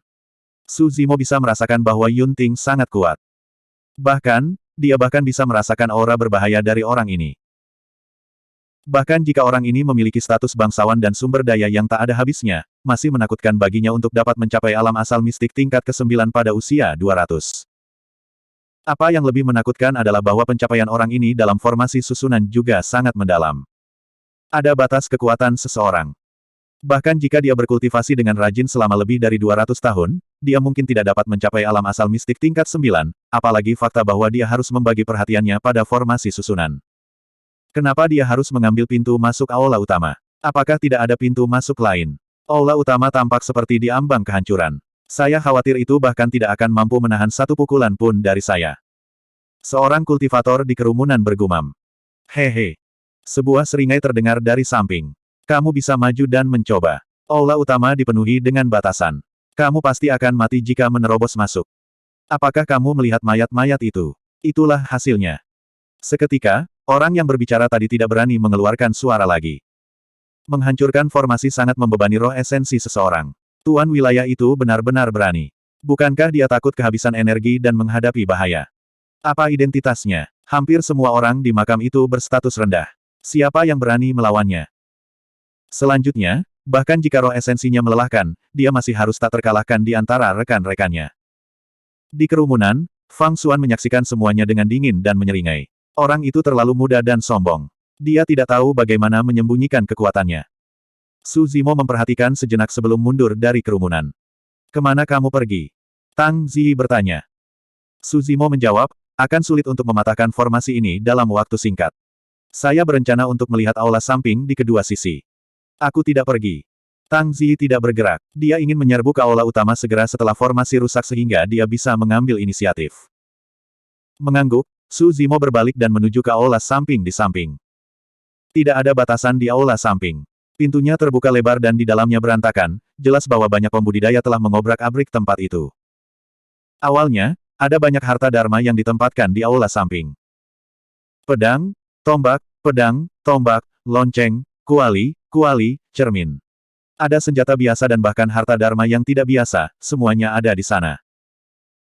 Su Zimo bisa merasakan bahwa Yunting sangat kuat. Bahkan, dia bahkan bisa merasakan aura berbahaya dari orang ini. Bahkan jika orang ini memiliki status bangsawan dan sumber daya yang tak ada habisnya, masih menakutkan baginya untuk dapat mencapai alam asal mistik tingkat ke-9 pada usia 200. Apa yang lebih menakutkan adalah bahwa pencapaian orang ini dalam formasi susunan juga sangat mendalam. Ada batas kekuatan seseorang. Bahkan jika dia berkultivasi dengan rajin selama lebih dari 200 tahun, dia mungkin tidak dapat mencapai alam asal mistik tingkat 9, apalagi fakta bahwa dia harus membagi perhatiannya pada formasi susunan. Kenapa dia harus mengambil pintu masuk aula utama? Apakah tidak ada pintu masuk lain? Aula utama tampak seperti diambang kehancuran. Saya khawatir itu bahkan tidak akan mampu menahan satu pukulan pun dari saya. Seorang kultivator di kerumunan bergumam. Hehe. Sebuah seringai terdengar dari samping. Kamu bisa maju dan mencoba. Aula utama dipenuhi dengan batasan. Kamu pasti akan mati jika menerobos masuk. Apakah kamu melihat mayat-mayat itu? Itulah hasilnya. Seketika, orang yang berbicara tadi tidak berani mengeluarkan suara lagi. Menghancurkan formasi sangat membebani roh esensi seseorang. Tuan wilayah itu benar-benar berani. Bukankah dia takut kehabisan energi dan menghadapi bahaya? Apa identitasnya? Hampir semua orang di makam itu berstatus rendah. Siapa yang berani melawannya? Selanjutnya, bahkan jika roh esensinya melelahkan, dia masih harus tak terkalahkan di antara rekan-rekannya. Di kerumunan, Fang Xuan menyaksikan semuanya dengan dingin dan menyeringai. Orang itu terlalu muda dan sombong. Dia tidak tahu bagaimana menyembunyikan kekuatannya. Su Zimo memperhatikan sejenak sebelum mundur dari kerumunan. Kemana kamu pergi? Tang Zi bertanya. Su Zimo menjawab, akan sulit untuk mematahkan formasi ini dalam waktu singkat. Saya berencana untuk melihat aula samping di kedua sisi. Aku tidak pergi. Tang Zi tidak bergerak. Dia ingin menyerbu ke aula utama segera setelah formasi rusak sehingga dia bisa mengambil inisiatif. Mengangguk, Su Zimo berbalik dan menuju ke aula samping di samping. Tidak ada batasan di aula samping. Pintunya terbuka lebar dan di dalamnya berantakan, jelas bahwa banyak pembudidaya telah mengobrak-abrik tempat itu. Awalnya, ada banyak harta dharma yang ditempatkan di aula samping. Pedang, tombak, lonceng, kuali, cermin. Ada senjata biasa dan bahkan harta dharma yang tidak biasa, semuanya ada di sana.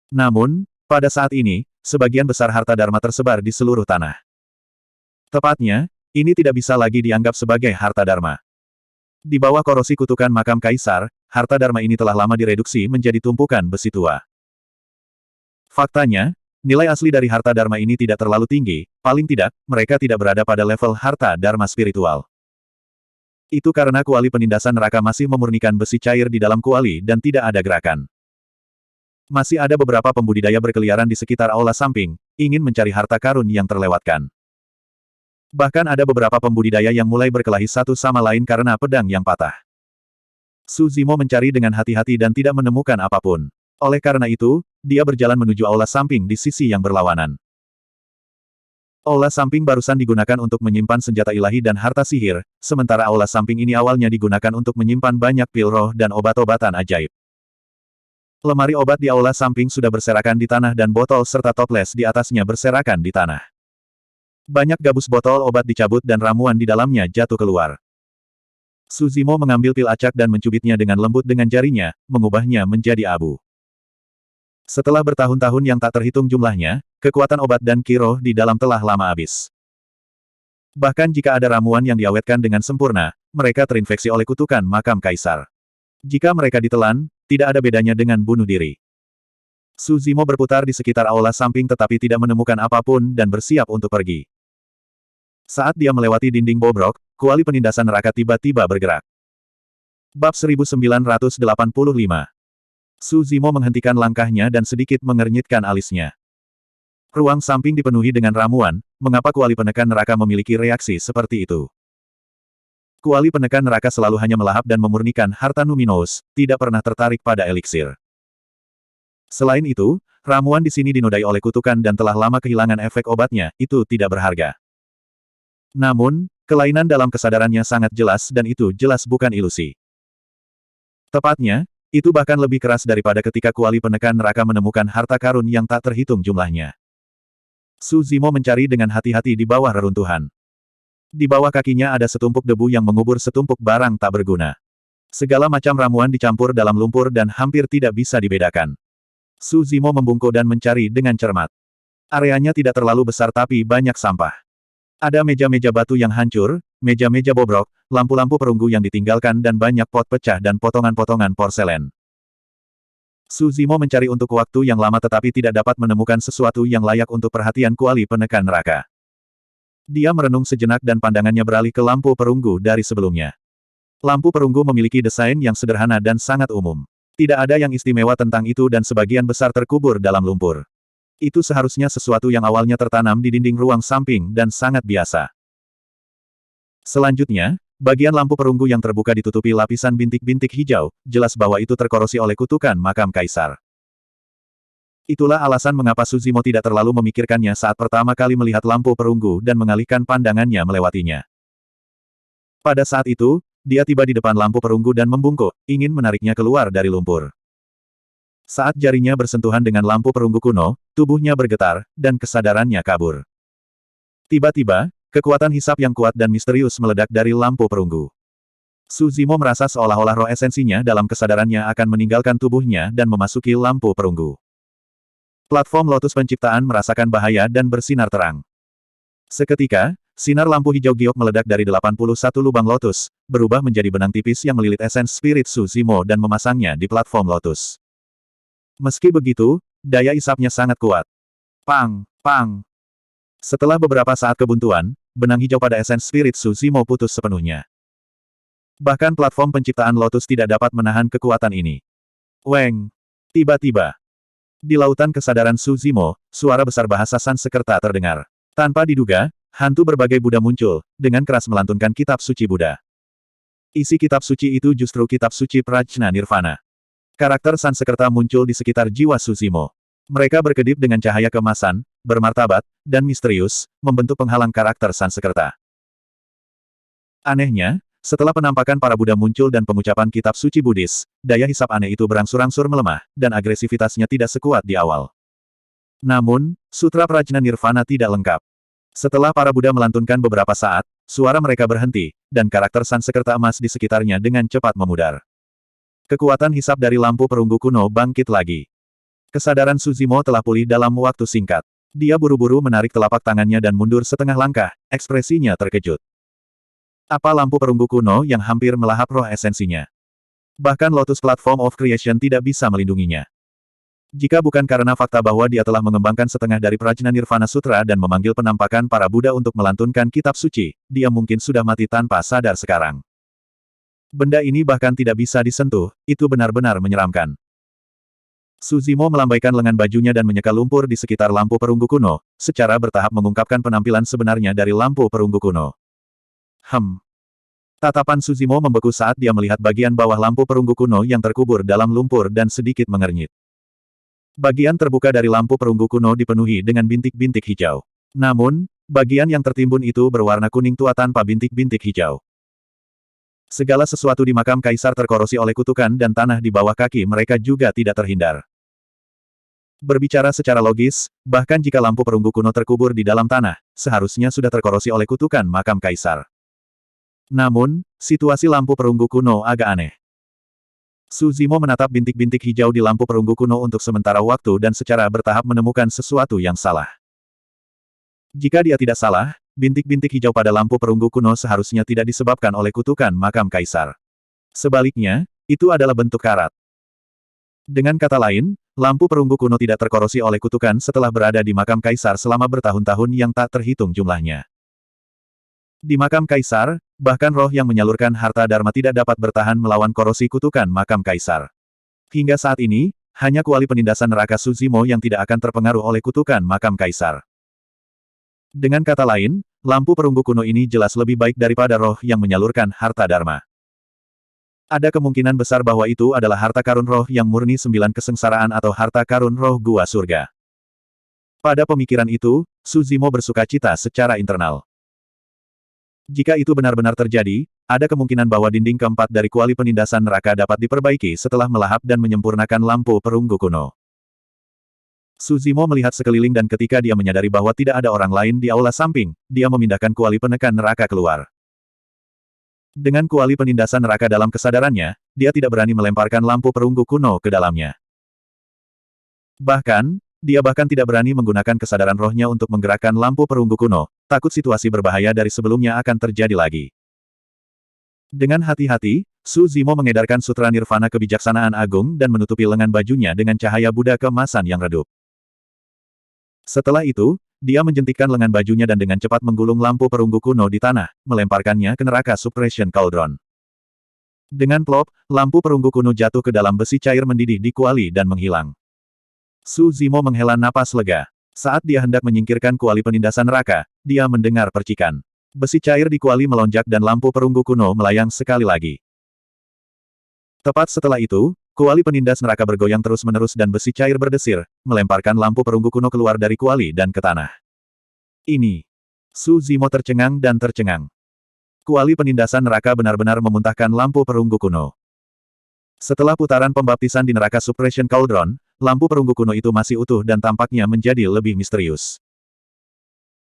Namun, pada saat ini, sebagian besar harta dharma tersebar di seluruh tanah. Tepatnya, ini tidak bisa lagi dianggap sebagai harta dharma. Di bawah korosi kutukan makam kaisar, harta dharma ini telah lama direduksi menjadi tumpukan besi tua. Faktanya, nilai asli dari harta dharma ini tidak terlalu tinggi, paling tidak, mereka tidak berada pada level harta dharma spiritual. Itu karena kuali penindasan neraka masih memurnikan besi cair di dalam kuali dan tidak ada gerakan. Masih ada beberapa pembudidaya berkeliaran di sekitar aula samping, ingin mencari harta karun yang terlewatkan. Bahkan ada beberapa pembudidaya yang mulai berkelahi satu sama lain karena pedang yang patah. Su Zimo mencari dengan hati-hati dan tidak menemukan apapun. Oleh karena itu, dia berjalan menuju aula samping di sisi yang berlawanan. Aula samping barusan digunakan untuk menyimpan senjata ilahi dan harta sihir, sementara aula samping ini awalnya digunakan untuk menyimpan banyak pil roh dan obat-obatan ajaib. Lemari obat di aula samping sudah berserakan di tanah dan botol serta toples di atasnya berserakan di tanah. Banyak gabus botol obat dicabut dan ramuan di dalamnya jatuh keluar. Su Zimo mengambil pil acak dan mencubitnya dengan lembut dengan jarinya, mengubahnya menjadi abu. Setelah bertahun-tahun yang tak terhitung jumlahnya, kekuatan obat dan ki roh di dalam telah lama habis. Bahkan jika ada ramuan yang diawetkan dengan sempurna, mereka terinfeksi oleh kutukan makam kaisar. Jika mereka ditelan, tidak ada bedanya dengan bunuh diri. Su Zimo berputar di sekitar aula samping tetapi tidak menemukan apapun dan bersiap untuk pergi. Saat dia melewati dinding bobrok, kuali penindasan neraka tiba-tiba bergerak. Bab 1985. Su Zimo menghentikan langkahnya dan sedikit mengernyitkan alisnya. Ruang samping dipenuhi dengan ramuan, mengapa kuali penekan neraka memiliki reaksi seperti itu? Kuali penekan neraka selalu hanya melahap dan memurnikan harta numinous, tidak pernah tertarik pada eliksir. Selain itu, ramuan di sini dinodai oleh kutukan dan telah lama kehilangan efek obatnya, itu tidak berharga. Namun, kelainan dalam kesadarannya sangat jelas dan itu jelas bukan ilusi. Tepatnya, itu bahkan lebih keras daripada ketika kuali penekan neraka menemukan harta karun yang tak terhitung jumlahnya. Su Zimo mencari dengan hati-hati di bawah reruntuhan. Di bawah kakinya ada setumpuk debu yang mengubur setumpuk barang tak berguna. Segala macam ramuan dicampur dalam lumpur dan hampir tidak bisa dibedakan. Su Zimo membungkuk dan mencari dengan cermat. Areanya tidak terlalu besar tapi banyak sampah. Ada meja-meja batu yang hancur, meja-meja bobrok, lampu-lampu perunggu yang ditinggalkan dan banyak pot pecah dan potongan-potongan porselen. Su Zimo mencari untuk waktu yang lama tetapi tidak dapat menemukan sesuatu yang layak untuk perhatian kuali penekan neraka. Dia merenung sejenak dan pandangannya beralih ke lampu perunggu dari sebelumnya. Lampu perunggu memiliki desain yang sederhana dan sangat umum. Tidak ada yang istimewa tentang itu dan sebagian besar terkubur dalam lumpur. Itu seharusnya sesuatu yang awalnya tertanam di dinding ruang samping dan sangat biasa. Selanjutnya, bagian lampu perunggu yang terbuka ditutupi lapisan bintik-bintik hijau, jelas bahwa itu terkorosi oleh kutukan makam kaisar. Itulah alasan mengapa Su Zimo tidak terlalu memikirkannya saat pertama kali melihat lampu perunggu dan mengalihkan pandangannya melewatinya. Pada saat itu, dia tiba di depan lampu perunggu dan membungkuk, ingin menariknya keluar dari lumpur. Saat jarinya bersentuhan dengan lampu perunggu kuno, tubuhnya bergetar, dan kesadarannya kabur. Tiba-tiba, kekuatan hisap yang kuat dan misterius meledak dari lampu perunggu. Su Zimo merasa seolah-olah roh esensinya dalam kesadarannya akan meninggalkan tubuhnya dan memasuki lampu perunggu. Platform Lotus Penciptaan merasakan bahaya dan bersinar terang. Seketika, sinar lampu hijau giok meledak dari 81 lubang lotus, berubah menjadi benang tipis yang melilit esens spirit Su Zimo dan memasangnya di platform lotus. Meski begitu, daya isapnya sangat kuat. Pang! Pang! Setelah beberapa saat kebuntuan, benang hijau pada esens spirit Su Zimo putus sepenuhnya. Bahkan platform penciptaan lotus tidak dapat menahan kekuatan ini. Weng! Tiba-tiba, di lautan kesadaran Su Zimo, suara besar bahasa Sanskerta terdengar. Tanpa diduga, hantu berbagai Buddha muncul, dengan keras melantunkan kitab suci Buddha. Isi kitab suci itu justru kitab suci Prajna Nirvana. Karakter Sanskerta muncul di sekitar jiwa Su Zimo. Mereka berkedip dengan cahaya keemasan, bermartabat, dan misterius, membentuk penghalang karakter Sanskerta. Anehnya, setelah penampakan para Buddha muncul dan pengucapan kitab suci Buddhis, daya hisap aneh itu berangsur-angsur melemah, dan agresivitasnya tidak sekuat di awal. Namun, Sutra Prajna Nirvana tidak lengkap. Setelah para Buddha melantunkan beberapa saat, suara mereka berhenti, dan karakter Sanskerta emas di sekitarnya dengan cepat memudar. Kekuatan hisap dari lampu perunggu kuno bangkit lagi. Kesadaran Su Zimo telah pulih dalam waktu singkat. Dia buru-buru menarik telapak tangannya dan mundur setengah langkah, ekspresinya terkejut. Apa lampu perunggu kuno yang hampir melahap roh esensinya? Bahkan Lotus Platform of Creation tidak bisa melindunginya. Jika bukan karena fakta bahwa dia telah mengembangkan setengah dari Prajna Nirvana Sutra dan memanggil penampakan para Buddha untuk melantunkan kitab suci, dia mungkin sudah mati tanpa sadar sekarang. Benda ini bahkan tidak bisa disentuh, itu benar-benar menyeramkan. Su Zimo melambaikan lengan bajunya dan menyeka lumpur di sekitar lampu perunggu kuno, secara bertahap mengungkapkan penampilan sebenarnya dari lampu perunggu kuno. Tatapan Su Zimo membeku saat dia melihat bagian bawah lampu perunggu kuno yang terkubur dalam lumpur dan sedikit mengernyit. Bagian terbuka dari lampu perunggu kuno dipenuhi dengan bintik-bintik hijau. Namun, bagian yang tertimbun itu berwarna kuning tua tanpa bintik-bintik hijau. Segala sesuatu di makam kaisar terkorosi oleh kutukan dan tanah di bawah kaki mereka juga tidak terhindar. Berbicara secara logis, bahkan jika lampu perunggu kuno terkubur di dalam tanah, seharusnya sudah terkorosi oleh kutukan makam kaisar. Namun, situasi lampu perunggu kuno agak aneh. Su Zimo menatap bintik-bintik hijau di lampu perunggu kuno untuk sementara waktu dan secara bertahap menemukan sesuatu yang salah. Jika dia tidak salah, bintik-bintik hijau pada lampu perunggu kuno seharusnya tidak disebabkan oleh kutukan makam kaisar. Sebaliknya, itu adalah bentuk karat. Dengan kata lain, lampu perunggu kuno tidak terkorosi oleh kutukan setelah berada di makam kaisar selama bertahun-tahun yang tak terhitung jumlahnya. Di makam kaisar, bahkan roh yang menyalurkan harta dharma tidak dapat bertahan melawan korosi kutukan makam kaisar. Hingga saat ini, hanya kuali penindasan neraka Su Zimo yang tidak akan terpengaruh oleh kutukan makam kaisar. Dengan kata lain, lampu perunggu kuno ini jelas lebih baik daripada roh yang menyalurkan harta dharma. Ada kemungkinan besar bahwa itu adalah harta karun roh yang murni 9 kesengsaraan atau harta karun roh gua surga. Pada pemikiran itu, Su Zimo bersuka cita secara internal. Jika itu benar-benar terjadi, ada kemungkinan bahwa dinding keempat dari kuali penindasan neraka dapat diperbaiki setelah melahap dan menyempurnakan lampu perunggu kuno. Su Zimo melihat sekeliling dan ketika dia menyadari bahwa tidak ada orang lain di aula samping, dia memindahkan kuali penekan neraka keluar. Dengan kuali penindasan neraka dalam kesadarannya, dia tidak berani melemparkan lampu perunggu kuno ke dalamnya. Bahkan, dia tidak berani menggunakan kesadaran rohnya untuk menggerakkan lampu perunggu kuno, takut situasi berbahaya dari sebelumnya akan terjadi lagi. Dengan hati-hati, Su Zimo mengedarkan Sutra Nirvana Kebijaksanaan Agung dan menutupi lengan bajunya dengan cahaya Buddha keemasan yang redup. Setelah itu, dia menjentikkan lengan bajunya dan dengan cepat menggulung lampu perunggu kuno di tanah, melemparkannya ke neraka Suppression Cauldron. Dengan plop, lampu perunggu kuno jatuh ke dalam besi cair mendidih di kuali dan menghilang. Su Zimo menghela napas lega. Saat dia hendak menyingkirkan kuali penindasan neraka, dia mendengar percikan. Besi cair di kuali melonjak dan lampu perunggu kuno melayang sekali lagi. Tepat setelah itu, kuali penindas neraka bergoyang terus-menerus dan besi cair berdesir, melemparkan lampu perunggu kuno keluar dari kuali dan ke tanah. Ini. Su Zimo tercengang dan tercengang. Kuali penindasan neraka benar-benar memuntahkan lampu perunggu kuno. Setelah putaran pembaptisan di neraka Suppression Cauldron, lampu perunggu kuno itu masih utuh dan tampaknya menjadi lebih misterius.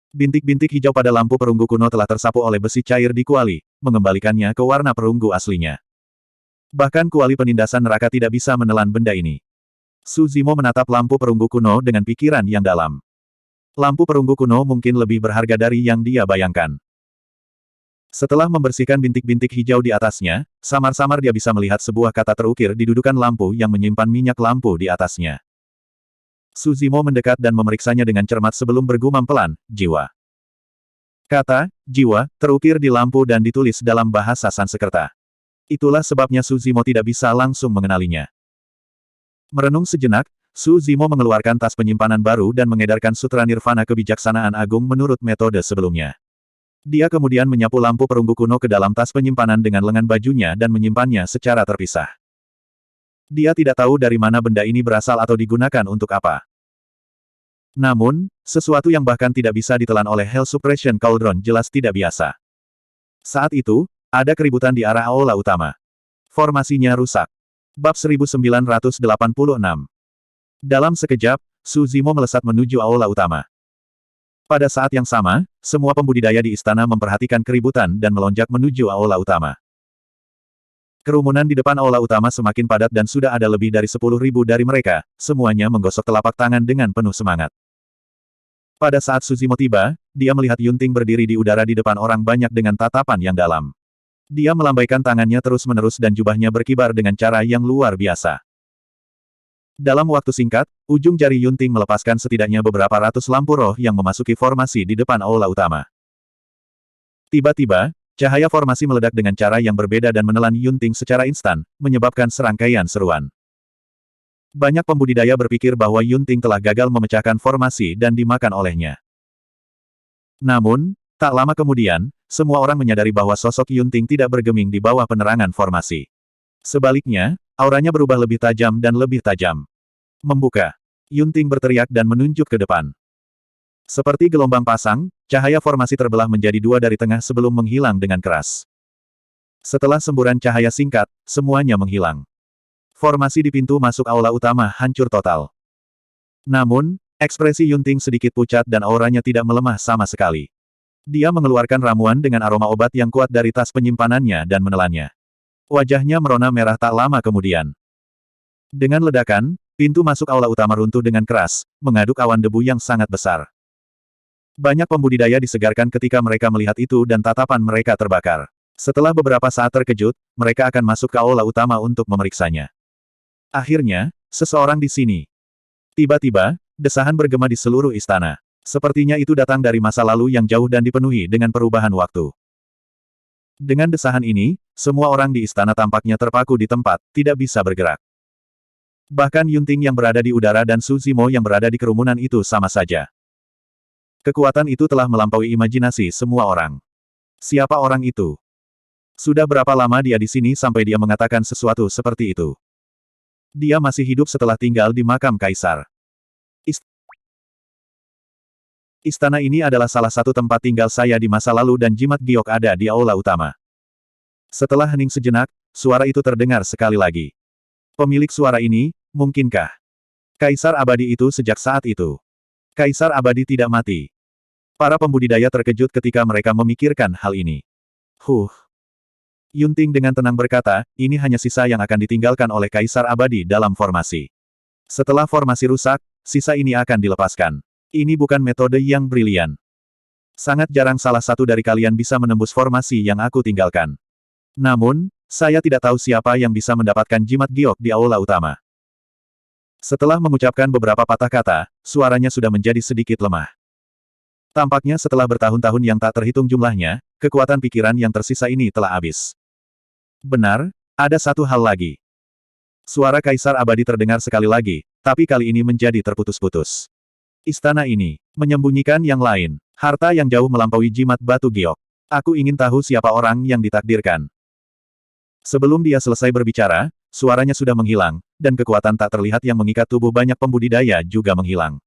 Bintik-bintik hijau pada lampu perunggu kuno telah tersapu oleh besi cair di kuali, mengembalikannya ke warna perunggu aslinya. Bahkan kuali penindasan neraka tidak bisa menelan benda ini. Su Zimo menatap lampu perunggu kuno dengan pikiran yang dalam. Lampu perunggu kuno mungkin lebih berharga dari yang dia bayangkan. Setelah membersihkan bintik-bintik hijau di atasnya, samar-samar dia bisa melihat sebuah kata terukir di dudukan lampu yang menyimpan minyak lampu di atasnya. Su Zimo mendekat dan memeriksanya dengan cermat sebelum bergumam pelan, jiwa. Kata, jiwa, terukir di lampu dan ditulis dalam bahasa Sanskerta. Itulah sebabnya Su Zimo tidak bisa langsung mengenalinya. Merenung sejenak, Su Zimo mengeluarkan tas penyimpanan baru dan mengedarkan Sutra Nirvana Kebijaksanaan Agung menurut metode sebelumnya. Dia kemudian menyapu lampu perunggu kuno ke dalam tas penyimpanan dengan lengan bajunya dan menyimpannya secara terpisah. Dia tidak tahu dari mana benda ini berasal atau digunakan untuk apa. Namun, sesuatu yang bahkan tidak bisa ditelan oleh Hell Suppression Cauldron jelas tidak biasa. Saat itu, ada keributan di arah aula utama. Formasinya rusak. Bab 1986. Dalam sekejap, Su Zimo melesat menuju aula utama. Pada saat yang sama, semua pembudidaya di istana memperhatikan keributan dan melonjak menuju aula utama. Kerumunan di depan aula utama semakin padat dan sudah ada lebih dari 10.000 dari mereka, semuanya menggosok telapak tangan dengan penuh semangat. Pada saat Su Zimo tiba, dia melihat Yunting berdiri di udara di depan orang banyak dengan tatapan yang dalam. Dia melambaikan tangannya terus-menerus dan jubahnya berkibar dengan cara yang luar biasa. Dalam waktu singkat, ujung jari Yunting melepaskan setidaknya beberapa ratus lampu roh yang memasuki formasi di depan aula utama. Tiba-tiba, cahaya formasi meledak dengan cara yang berbeda dan menelan Yunting secara instan, menyebabkan serangkaian seruan. Banyak pembudidaya berpikir bahwa Yunting telah gagal memecahkan formasi dan dimakan olehnya. Namun, tak lama kemudian, semua orang menyadari bahwa sosok Yunting tidak bergeming di bawah penerangan formasi. Sebaliknya, auranya berubah lebih tajam dan lebih tajam. Membuka. Yunting berteriak dan menunjuk ke depan. Seperti gelombang pasang, cahaya formasi terbelah menjadi dua dari tengah sebelum menghilang dengan keras. Setelah semburan cahaya singkat, semuanya menghilang. Formasi di pintu masuk aula utama hancur total. Namun, ekspresi Yunting sedikit pucat dan auranya tidak melemah sama sekali. Dia mengeluarkan ramuan dengan aroma obat yang kuat dari tas penyimpanannya dan menelannya. Wajahnya merona merah tak lama kemudian. Dengan ledakan, pintu masuk aula utama runtuh dengan keras, mengaduk awan debu yang sangat besar. Banyak pembudidaya disegarkan ketika mereka melihat itu dan tatapan mereka terbakar. Setelah beberapa saat terkejut, mereka akan masuk ke aula utama untuk memeriksanya. Akhirnya, seseorang di sini. Tiba-tiba, desahan bergema di seluruh istana. Sepertinya itu datang dari masa lalu yang jauh dan dipenuhi dengan perubahan waktu. Dengan desahan ini, semua orang di istana tampaknya terpaku di tempat, tidak bisa bergerak. Bahkan Yunting yang berada di udara dan Su Zimo yang berada di kerumunan itu sama saja. Kekuatan itu telah melampaui imajinasi semua orang. Siapa orang itu? Sudah berapa lama dia di sini sampai dia mengatakan sesuatu seperti itu? Dia masih hidup setelah tinggal di makam kaisar. Istana ini adalah salah satu tempat tinggal saya di masa lalu dan jimat giok ada di aula utama. Setelah hening sejenak, suara itu terdengar sekali lagi. Pemilik suara ini, mungkinkah Kaisar abadi itu sejak saat itu? Kaisar abadi tidak mati. Para pembudidaya terkejut ketika mereka memikirkan hal ini. Yunting dengan tenang berkata, ini hanya sisa yang akan ditinggalkan oleh Kaisar abadi dalam formasi. Setelah formasi rusak, sisa ini akan dilepaskan. Ini bukan metode yang brilian. Sangat jarang salah satu dari kalian bisa menembus formasi yang aku tinggalkan. Namun, saya tidak tahu siapa yang bisa mendapatkan jimat giok di aula utama. Setelah mengucapkan beberapa patah kata, suaranya sudah menjadi sedikit lemah. Tampaknya setelah bertahun-tahun yang tak terhitung jumlahnya, kekuatan pikiran yang tersisa ini telah habis. Benar, ada satu hal lagi. Suara Kaisar abadi terdengar sekali lagi, tapi kali ini menjadi terputus-putus. Istana ini menyembunyikan yang lain, harta yang jauh melampaui jimat batu giok. Aku ingin tahu siapa orang yang ditakdirkan. Sebelum dia selesai berbicara, suaranya sudah menghilang, dan kekuatan tak terlihat yang mengikat tubuh banyak pembudidaya juga menghilang.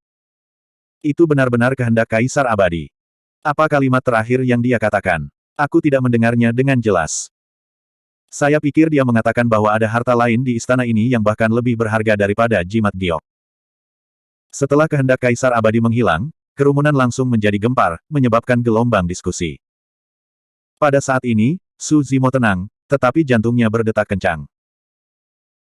Itu benar-benar kehendak Kaisar abadi. Apa kalimat terakhir yang dia katakan? Aku tidak mendengarnya dengan jelas. Saya pikir dia mengatakan bahwa ada harta lain di istana ini yang bahkan lebih berharga daripada jimat giok. Setelah kehendak Kaisar Abadi menghilang, kerumunan langsung menjadi gempar, menyebabkan gelombang diskusi. Pada saat ini, Su Zimo tenang, tetapi jantungnya berdetak kencang.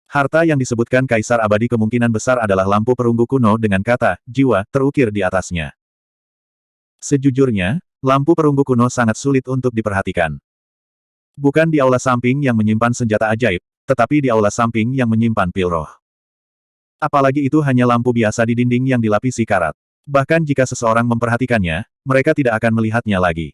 Harta yang disebutkan Kaisar Abadi kemungkinan besar adalah lampu perunggu kuno dengan kata, jiwa, terukir di atasnya. Sejujurnya, lampu perunggu kuno sangat sulit untuk diperhatikan. Bukan di aula samping yang menyimpan senjata ajaib, tetapi di aula samping yang menyimpan pil roh. Apalagi itu hanya lampu biasa di dinding yang dilapisi karat. Bahkan jika seseorang memperhatikannya, mereka tidak akan melihatnya lagi.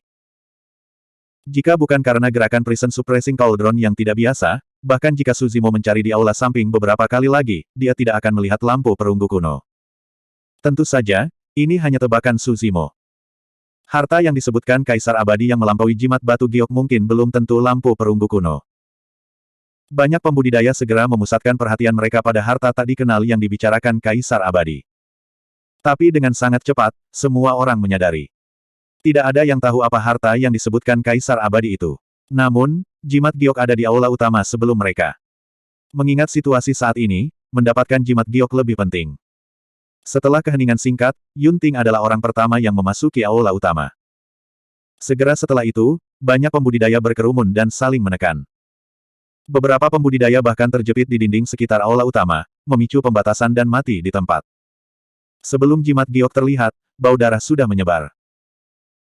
Jika bukan karena gerakan Prison Suppressing Cauldron yang tidak biasa, bahkan jika Su Zimo mencari di aula samping beberapa kali lagi, dia tidak akan melihat lampu perunggu kuno. Tentu saja, ini hanya tebakan Su Zimo. Harta yang disebutkan Kaisar Abadi yang melampaui jimat batu giok mungkin belum tentu lampu perunggu kuno. Banyak pembudidaya segera memusatkan perhatian mereka pada harta tak dikenal yang dibicarakan Kaisar Abadi. Tapi dengan sangat cepat, semua orang menyadari. Tidak ada yang tahu apa harta yang disebutkan Kaisar Abadi itu. Namun, jimat giok ada di aula utama sebelum mereka. Mengingat situasi saat ini, mendapatkan jimat giok lebih penting. Setelah keheningan singkat, Yun Ting adalah orang pertama yang memasuki aula utama. Segera setelah itu, banyak pembudidaya berkerumun dan saling menekan. Beberapa pembudidaya bahkan terjepit di dinding sekitar aula utama, memicu pembatasan dan mati di tempat. Sebelum jimat giok terlihat, bau darah sudah menyebar.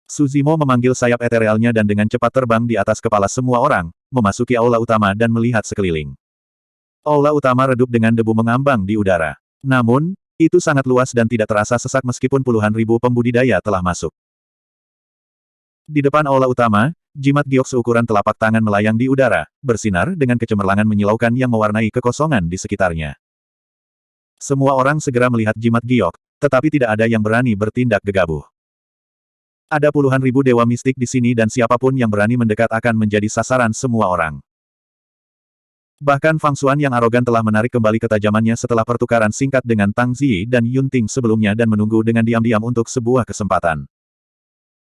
Su Zimo memanggil sayap eterealnya dan dengan cepat terbang di atas kepala semua orang, memasuki aula utama dan melihat sekeliling. Aula utama redup dengan debu mengambang di udara. Namun, itu sangat luas dan tidak terasa sesak meskipun puluhan ribu pembudidaya telah masuk. Di depan aula utama, jimat giok seukuran telapak tangan melayang di udara, bersinar dengan kecemerlangan menyilaukan yang mewarnai kekosongan di sekitarnya. Semua orang segera melihat jimat giok, tetapi tidak ada yang berani bertindak gegabah. Ada puluhan ribu dewa mistik di sini dan siapapun yang berani mendekat akan menjadi sasaran semua orang. Bahkan Fang Xuan yang arogan telah menarik kembali ketajamannya setelah pertukaran singkat dengan Tang Ziyi dan Yun Ting sebelumnya dan menunggu dengan diam-diam untuk sebuah kesempatan.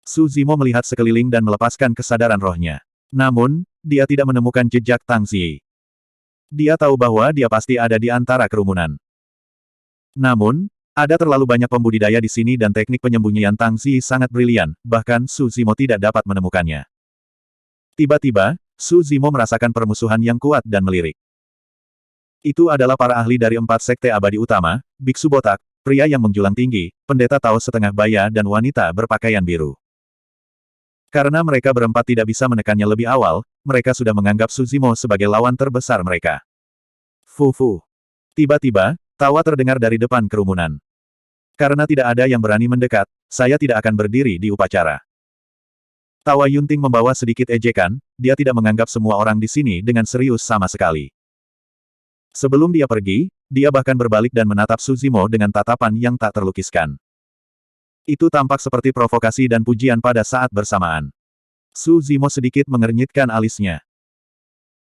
Su Zimo melihat sekeliling dan melepaskan kesadaran rohnya. Namun, dia tidak menemukan jejak Tang Ziyi. Dia tahu bahwa dia pasti ada di antara kerumunan. Namun, ada terlalu banyak pembudidaya di sini dan teknik penyembunyian Tang Ziyi sangat brilian, bahkan Su Zimo tidak dapat menemukannya. Tiba-tiba, Su Zimo merasakan permusuhan yang kuat dan melirik. Itu adalah para ahli dari 4 sekte abadi utama, biksu botak, pria yang menjulang tinggi, pendeta Tao setengah baya dan wanita berpakaian biru. Karena mereka berempat tidak bisa menekannya lebih awal, mereka sudah menganggap Su Zimo sebagai lawan terbesar mereka. Fu. Tiba-tiba, tawa terdengar dari depan kerumunan. Karena tidak ada yang berani mendekat, saya tidak akan berdiri di upacara. Tawa Yun Ting membawa sedikit ejekan, dia tidak menganggap semua orang di sini dengan serius sama sekali. Sebelum dia pergi, dia bahkan berbalik dan menatap Su Zimo dengan tatapan yang tak terlukiskan. Itu tampak seperti provokasi dan pujian pada saat bersamaan. Su Zimo sedikit mengernyitkan alisnya.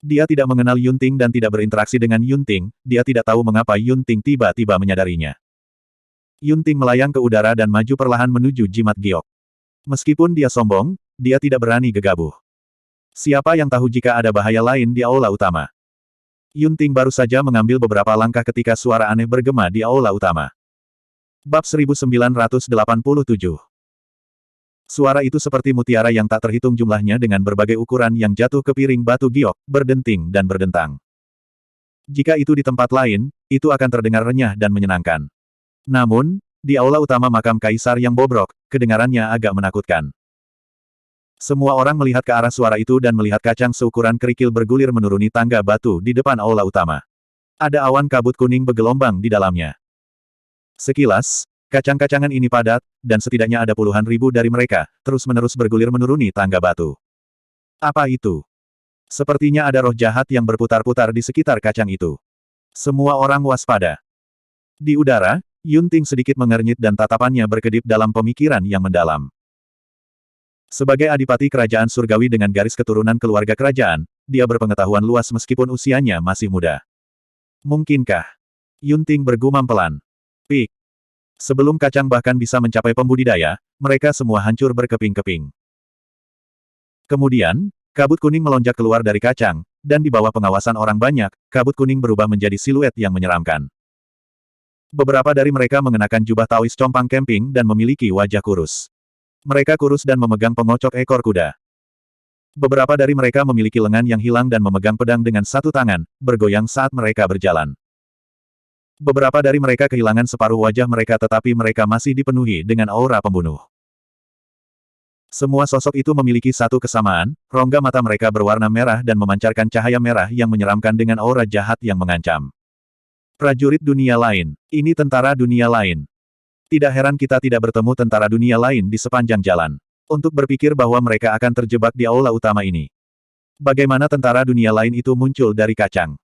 Dia tidak mengenal Yun Ting dan tidak berinteraksi dengan Yun Ting, dia tidak tahu mengapa Yun Ting tiba-tiba menyadarinya. Yun Ting melayang ke udara dan maju perlahan menuju jimat giok. Meskipun dia sombong, dia tidak berani gegabah. Siapa yang tahu jika ada bahaya lain di aula utama? Yun Ting baru saja mengambil beberapa langkah ketika suara aneh bergema di aula utama. Bab 1987. Suara itu seperti mutiara yang tak terhitung jumlahnya dengan berbagai ukuran yang jatuh ke piring batu giok, berdenting dan berdentang. Jika itu di tempat lain, itu akan terdengar renyah dan menyenangkan. Namun, di aula utama makam kaisar yang bobrok, kedengarannya agak menakutkan. Semua orang melihat ke arah suara itu dan melihat kacang seukuran kerikil bergulir menuruni tangga batu di depan aula utama. Ada awan kabut kuning bergelombang di dalamnya. Sekilas, kacang-kacangan ini padat, dan setidaknya ada puluhan ribu dari mereka, terus-menerus bergulir menuruni tangga batu. Apa itu? Sepertinya ada roh jahat yang berputar-putar di sekitar kacang itu. Semua orang waspada. Di udara, Yun Ting sedikit mengernyit dan tatapannya berkedip dalam pemikiran yang mendalam. Sebagai adipati kerajaan surgawi dengan garis keturunan keluarga kerajaan, dia berpengetahuan luas meskipun usianya masih muda. Mungkinkah? Yun Ting bergumam pelan. Pik. Sebelum kacang bahkan bisa mencapai pembudidaya, mereka semua hancur berkeping-keping. Kemudian, kabut kuning melonjak keluar dari kacang, dan di bawah pengawasan orang banyak, kabut kuning berubah menjadi siluet yang menyeramkan. Beberapa dari mereka mengenakan jubah Taois compang camping dan memiliki wajah kurus. Mereka kurus dan memegang pengocok ekor kuda. Beberapa dari mereka memiliki lengan yang hilang dan memegang pedang dengan satu tangan, bergoyang saat mereka berjalan. Beberapa dari mereka kehilangan separuh wajah mereka tetapi mereka masih dipenuhi dengan aura pembunuh. Semua sosok itu memiliki satu kesamaan, rongga mata mereka berwarna merah dan memancarkan cahaya merah yang menyeramkan dengan aura jahat yang mengancam. Prajurit dunia lain. Ini tentara dunia lain. Tidak heran kita tidak bertemu tentara dunia lain di sepanjang jalan. Untuk berpikir bahwa mereka akan terjebak di aula utama ini. Bagaimana tentara dunia lain itu muncul dari kacang?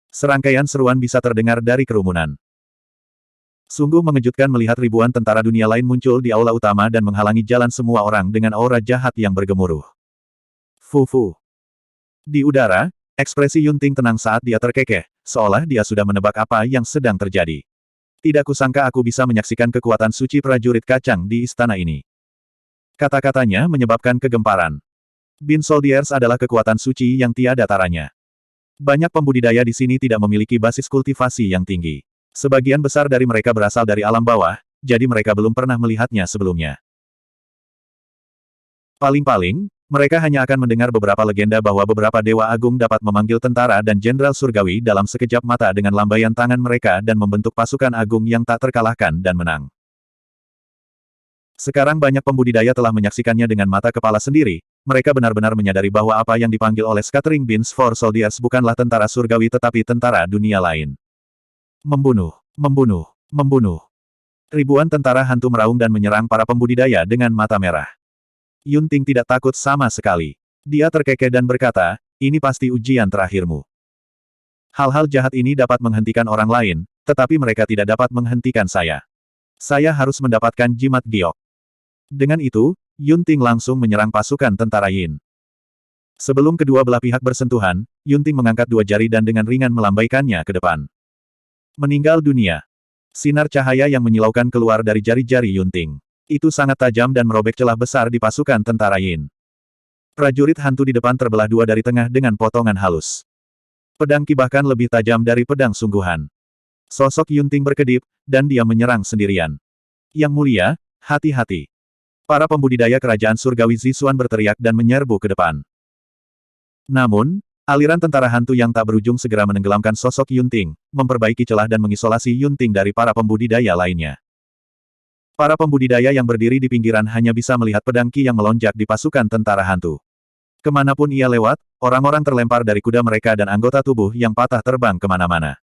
Serangkaian seruan bisa terdengar dari kerumunan. Sungguh mengejutkan melihat ribuan tentara dunia lain muncul di aula utama dan menghalangi jalan semua orang dengan aura jahat yang bergemuruh. Fufu. Di udara, ekspresi Yunting tenang saat dia terkekeh, seolah dia sudah menebak apa yang sedang terjadi. Tidak kusangka aku bisa menyaksikan kekuatan suci prajurit kacang di istana ini. Kata-katanya menyebabkan kegemparan. Bin Soldiers adalah kekuatan suci yang tiada taranya. Banyak pembudidaya di sini tidak memiliki basis kultivasi yang tinggi. Sebagian besar dari mereka berasal dari alam bawah, jadi mereka belum pernah melihatnya sebelumnya. Paling-paling, mereka hanya akan mendengar beberapa legenda bahwa beberapa dewa agung dapat memanggil tentara dan jenderal surgawi dalam sekejap mata dengan lambaian tangan mereka dan membentuk pasukan agung yang tak terkalahkan dan menang. Sekarang banyak pembudidaya telah menyaksikannya dengan mata kepala sendiri, mereka benar-benar menyadari bahwa apa yang dipanggil oleh Scattering Beams for Soldiers bukanlah tentara surgawi tetapi tentara dunia lain. Membunuh, membunuh, membunuh. Ribuan tentara hantu meraung dan menyerang para pembudidaya dengan mata merah. Yunting tidak takut sama sekali. Dia terkekeh dan berkata, ini pasti ujian terakhirmu. Hal-hal jahat ini dapat menghentikan orang lain, tetapi mereka tidak dapat menghentikan saya. Saya harus mendapatkan jimat giok. Dengan itu, Yunting langsung menyerang pasukan tentara Yin. Sebelum kedua belah pihak bersentuhan, Yunting mengangkat dua jari dan dengan ringan melambaikannya ke depan. Meninggal dunia. Sinar cahaya yang menyilaukan keluar dari jari-jari Yunting. Itu sangat tajam dan merobek celah besar di pasukan tentara Yin. Prajurit hantu di depan terbelah dua dari tengah dengan potongan halus. Pedang Qi bahkan lebih tajam dari pedang sungguhan. Sosok Yunting berkedip, dan dia menyerang sendirian. Yang mulia, hati-hati. Para pembudidaya kerajaan surgawi Zixuan berteriak dan menyerbu ke depan. Namun, aliran tentara hantu yang tak berujung segera menenggelamkan sosok Yunting, memperbaiki celah dan mengisolasi Yunting dari para pembudidaya lainnya. Para pembudidaya yang berdiri di pinggiran hanya bisa melihat pedang Qi yang melonjak di pasukan tentara hantu. Kemanapun ia lewat, orang-orang terlempar dari kuda mereka dan anggota tubuh yang patah terbang kemana-mana.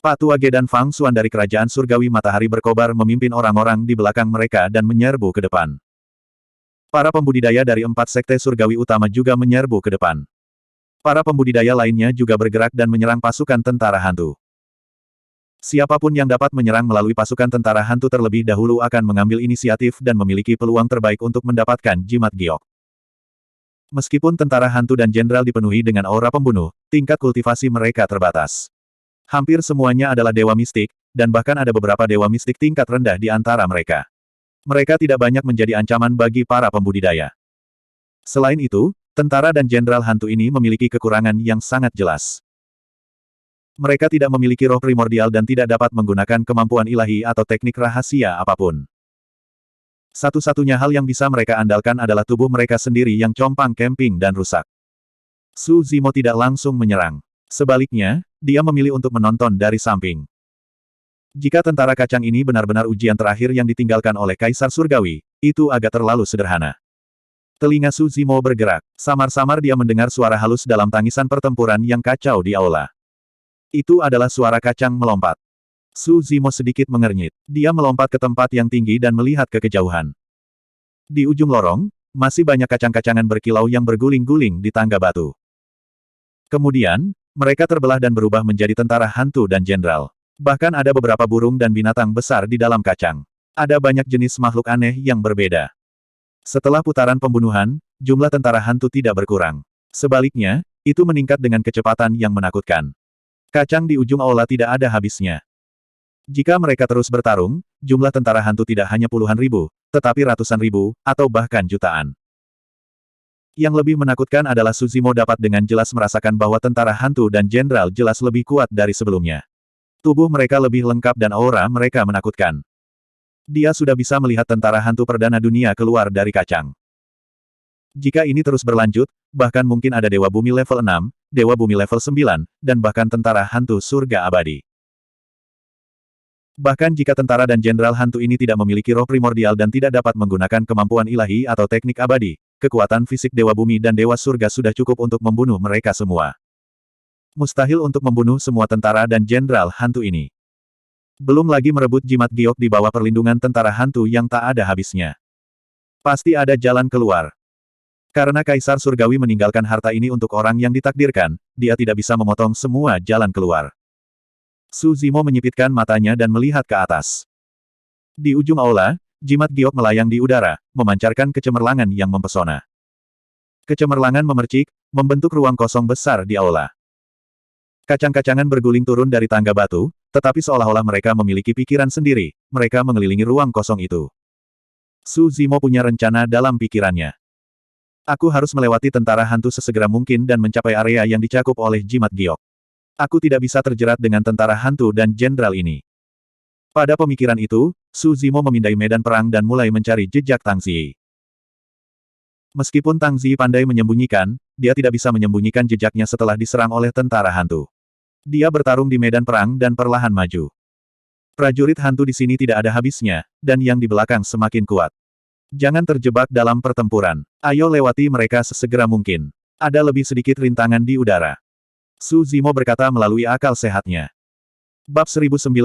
Pak Tua Ge dan Fang Xuan dari kerajaan surgawi matahari berkobar memimpin orang-orang di belakang mereka dan menyerbu ke depan. Para pembudidaya dari 4 sekte surgawi utama juga menyerbu ke depan. Para pembudidaya lainnya juga bergerak dan menyerang pasukan tentara hantu. Siapapun yang dapat menyerang melalui pasukan tentara hantu terlebih dahulu akan mengambil inisiatif dan memiliki peluang terbaik untuk mendapatkan jimat giok. Meskipun tentara hantu dan jenderal dipenuhi dengan aura pembunuh, tingkat kultivasi mereka terbatas. Hampir semuanya adalah dewa mistik, dan bahkan ada beberapa dewa mistik tingkat rendah di antara mereka. Mereka tidak banyak menjadi ancaman bagi para pembudidaya. Selain itu, tentara dan jenderal hantu ini memiliki kekurangan yang sangat jelas. Mereka tidak memiliki roh primordial dan tidak dapat menggunakan kemampuan ilahi atau teknik rahasia apapun. Satu-satunya hal yang bisa mereka andalkan adalah tubuh mereka sendiri yang compang-camping dan rusak. Su Zimo tidak langsung menyerang. Sebaliknya, dia memilih untuk menonton dari samping. Jika tentara kacang ini benar-benar ujian terakhir yang ditinggalkan oleh Kaisar Surgawi, itu agak terlalu sederhana. Telinga Su Zimo bergerak. Samar-samar dia mendengar suara halus dalam tangisan pertempuran yang kacau di aula. Itu adalah suara kacang melompat. Su Zimo sedikit mengernyit. Dia melompat ke tempat yang tinggi dan melihat ke kejauhan. Di ujung lorong, masih banyak kacang-kacangan berkilau yang berguling-guling di tangga batu. Kemudian, mereka terbelah dan berubah menjadi tentara hantu dan jenderal. Bahkan ada beberapa burung dan binatang besar di dalam kacang. Ada banyak jenis makhluk aneh yang berbeda. Setelah putaran pembunuhan, jumlah tentara hantu tidak berkurang. Sebaliknya, itu meningkat dengan kecepatan yang menakutkan. Kacang di ujung aula tidak ada habisnya. Jika mereka terus bertarung, jumlah tentara hantu tidak hanya puluhan ribu, tetapi ratusan ribu, atau bahkan jutaan. Yang lebih menakutkan adalah Suzimo dapat dengan jelas merasakan bahwa tentara hantu dan jenderal jelas lebih kuat dari sebelumnya. Tubuh mereka lebih lengkap dan aura mereka menakutkan. Dia sudah bisa melihat tentara hantu perdana dunia keluar dari kacang. Jika ini terus berlanjut, bahkan mungkin ada Dewa Bumi level 6, Dewa Bumi level 9, dan bahkan tentara hantu surga abadi. Bahkan jika tentara dan jenderal hantu ini tidak memiliki roh primordial dan tidak dapat menggunakan kemampuan ilahi atau teknik abadi, kekuatan fisik Dewa Bumi dan Dewa Surga sudah cukup untuk membunuh mereka semua. Mustahil untuk membunuh semua tentara dan jenderal hantu ini. Belum lagi merebut jimat giok di bawah perlindungan tentara hantu yang tak ada habisnya. Pasti ada jalan keluar. Karena Kaisar Surgawi meninggalkan harta ini untuk orang yang ditakdirkan, dia tidak bisa memotong semua jalan keluar. Suzimo menyipitkan matanya dan melihat ke atas. Di ujung aula, jimat giok melayang di udara, memancarkan kecemerlangan yang mempesona. Kecemerlangan memercik, membentuk ruang kosong besar di aula. Kacang-kacangan berguling turun dari tangga batu, tetapi seolah-olah mereka memiliki pikiran sendiri, mereka mengelilingi ruang kosong itu. Suzimo punya rencana dalam pikirannya. Aku harus melewati tentara hantu sesegera mungkin dan mencapai area yang dicakup oleh jimat giok. Aku tidak bisa terjerat dengan tentara hantu dan jenderal ini. Pada pemikiran itu, Suzimo memindai medan perang dan mulai mencari jejak Tang Ziyi. Meskipun Tang Ziyi pandai menyembunyikan, dia tidak bisa menyembunyikan jejaknya setelah diserang oleh tentara hantu. Dia bertarung di medan perang dan perlahan maju. Prajurit hantu di sini tidak ada habisnya, dan yang di belakang semakin kuat. Jangan terjebak dalam pertempuran. Ayo lewati mereka sesegera mungkin. Ada lebih sedikit rintangan di udara. Suzimo berkata melalui akal sehatnya. Bab 1988.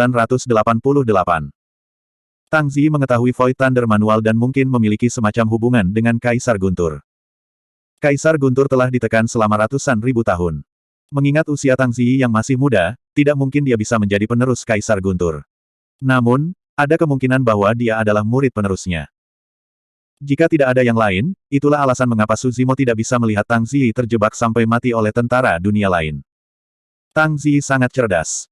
Tang Ziyi mengetahui Void Thunder manual dan mungkin memiliki semacam hubungan dengan Kaisar Guntur. Kaisar Guntur telah ditekan selama ratusan ribu tahun. Mengingat usia Tang Ziyi yang masih muda, tidak mungkin dia bisa menjadi penerus Kaisar Guntur. Namun, ada kemungkinan bahwa dia adalah murid penerusnya. Jika tidak ada yang lain, itulah alasan mengapa Suzimo tidak bisa melihat Tang Ziyi terjebak sampai mati oleh tentara dunia lain. Tang Ziyi sangat cerdas.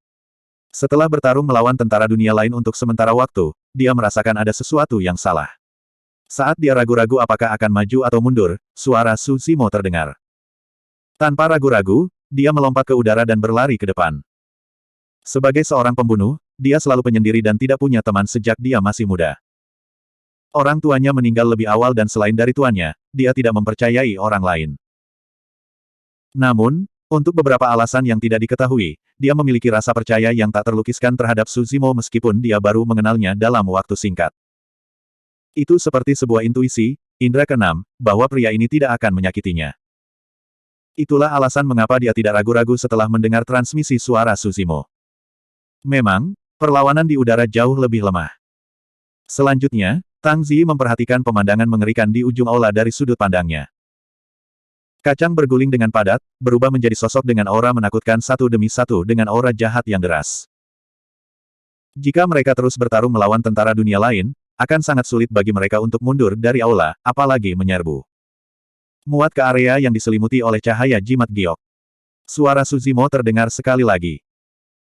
Setelah bertarung melawan tentara dunia lain untuk sementara waktu, dia merasakan ada sesuatu yang salah. Saat dia ragu-ragu apakah akan maju atau mundur, suara Suzimo terdengar. Tanpa ragu-ragu, dia melompat ke udara dan berlari ke depan. Sebagai seorang pembunuh, dia selalu penyendiri dan tidak punya teman sejak dia masih muda. Orang tuanya meninggal lebih awal dan selain dari tuannya, dia tidak mempercayai orang lain. Namun, untuk beberapa alasan yang tidak diketahui, dia memiliki rasa percaya yang tak terlukiskan terhadap Suzimo meskipun dia baru mengenalnya dalam waktu singkat. Itu seperti sebuah intuisi, indera keenam, bahwa pria ini tidak akan menyakitinya. Itulah alasan mengapa dia tidak ragu-ragu setelah mendengar transmisi suara Suzimo. Memang, perlawanan di udara jauh lebih lemah. Selanjutnya, Tang Ziyi memperhatikan pemandangan mengerikan di ujung aula dari sudut pandangnya. Kacang berguling dengan padat, berubah menjadi sosok dengan aura menakutkan satu demi satu dengan aura jahat yang deras. Jika mereka terus bertarung melawan tentara dunia lain, akan sangat sulit bagi mereka untuk mundur dari aula, apalagi menyerbu. Muat ke area yang diselimuti oleh cahaya jimat giok. Suara Suzimo terdengar sekali lagi.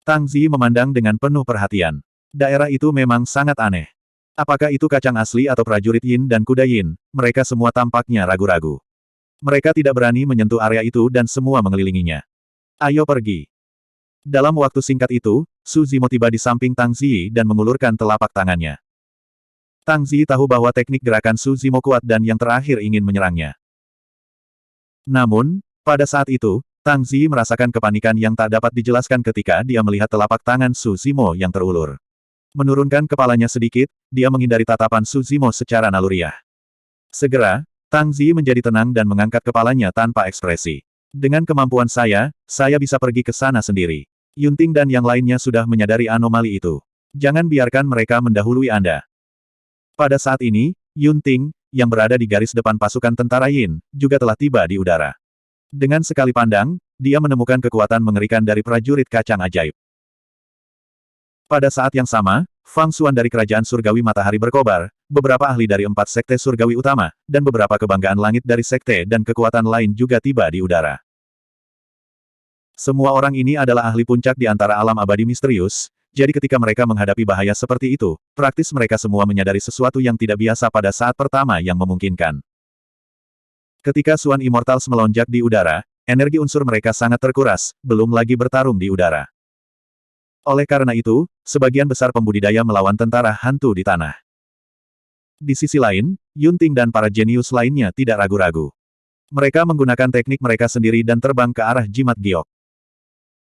Tang Ziyi memandang dengan penuh perhatian. Daerah itu memang sangat aneh. Apakah itu kacang asli atau prajurit Yin dan kuda Yin, mereka semua tampaknya ragu-ragu. Mereka tidak berani menyentuh area itu dan semua mengelilinginya. Ayo pergi. Dalam waktu singkat itu, Suzimo tiba di samping Tang Ziyi dan mengulurkan telapak tangannya. Tang Ziyi tahu bahwa teknik gerakan Suzimo kuat dan yang terakhir ingin menyerangnya. Namun, pada saat itu, Tang Ziyi merasakan kepanikan yang tak dapat dijelaskan ketika dia melihat telapak tangan Suzimo yang terulur. Menurunkan kepalanya sedikit, dia menghindari tatapan Suzimo secara naluriah. Segera, Tang Ziyi menjadi tenang dan mengangkat kepalanya tanpa ekspresi. Dengan kemampuan saya bisa pergi ke sana sendiri. Yunting dan yang lainnya sudah menyadari anomali itu. Jangan biarkan mereka mendahului Anda. Pada saat ini, Yunting, yang berada di garis depan pasukan tentara Yin, juga telah tiba di udara. Dengan sekali pandang, dia menemukan kekuatan mengerikan dari prajurit kacang ajaib. Pada saat yang sama, Fang Xuan dari Kerajaan Surgawi Matahari berkobar, beberapa ahli dari 4 sekte surgawi utama, dan beberapa kebanggaan langit dari sekte dan kekuatan lain juga tiba di udara. Semua orang ini adalah ahli puncak di antara alam abadi misterius, jadi ketika mereka menghadapi bahaya seperti itu, praktis mereka semua menyadari sesuatu yang tidak biasa pada saat pertama yang memungkinkan. Ketika Suan Immortals melonjak di udara, energi unsur mereka sangat terkuras, belum lagi bertarung di udara. Oleh karena itu, sebagian besar pembudidaya melawan tentara hantu di tanah. Di sisi lain, Yunting dan para jenius lainnya tidak ragu-ragu. Mereka menggunakan teknik mereka sendiri dan terbang ke arah jimat giok.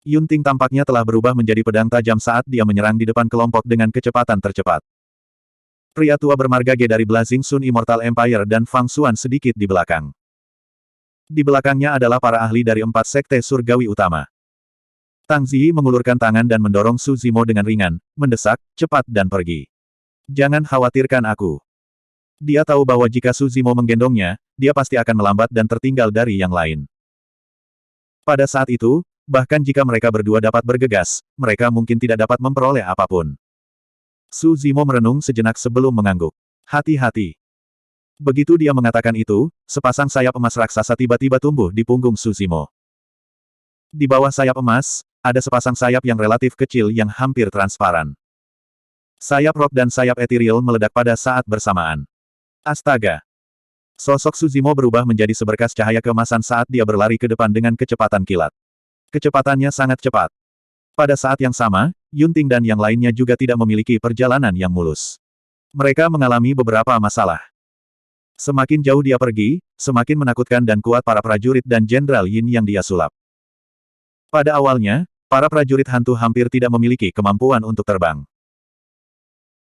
Yunting tampaknya telah berubah menjadi pedang tajam saat dia menyerang di depan kelompok dengan kecepatan tercepat. Pria tua bermarga Ge dari Blazing Sun Immortal Empire dan Fang Xuan sedikit di belakang. Di belakangnya adalah para ahli dari 4 sekte surgawi utama. Tang Ziyi mengulurkan tangan dan mendorong Su Zimo dengan ringan, mendesak, cepat dan pergi. Jangan khawatirkan aku. Dia tahu bahwa jika Su Zimo menggendongnya, dia pasti akan melambat dan tertinggal dari yang lain. Pada saat itu, bahkan jika mereka berdua dapat bergegas, mereka mungkin tidak dapat memperoleh apapun. Su Zimo merenung sejenak sebelum mengangguk. Hati-hati. Begitu dia mengatakan itu, sepasang sayap emas raksasa tiba-tiba tumbuh di punggung Su Zimo. Di bawah sayap emas, ada sepasang sayap yang relatif kecil yang hampir transparan. Sayap roh dan sayap ethereal meledak pada saat bersamaan. Astaga! Sosok Su Zimo berubah menjadi seberkas cahaya keemasan saat dia berlari ke depan dengan kecepatan kilat. Kecepatannya sangat cepat. Pada saat yang sama, Yunting dan yang lainnya juga tidak memiliki perjalanan yang mulus. Mereka mengalami beberapa masalah. Semakin jauh dia pergi, semakin menakutkan dan kuat para prajurit dan Jenderal Yin yang dia sulap. Pada awalnya, para prajurit hantu hampir tidak memiliki kemampuan untuk terbang.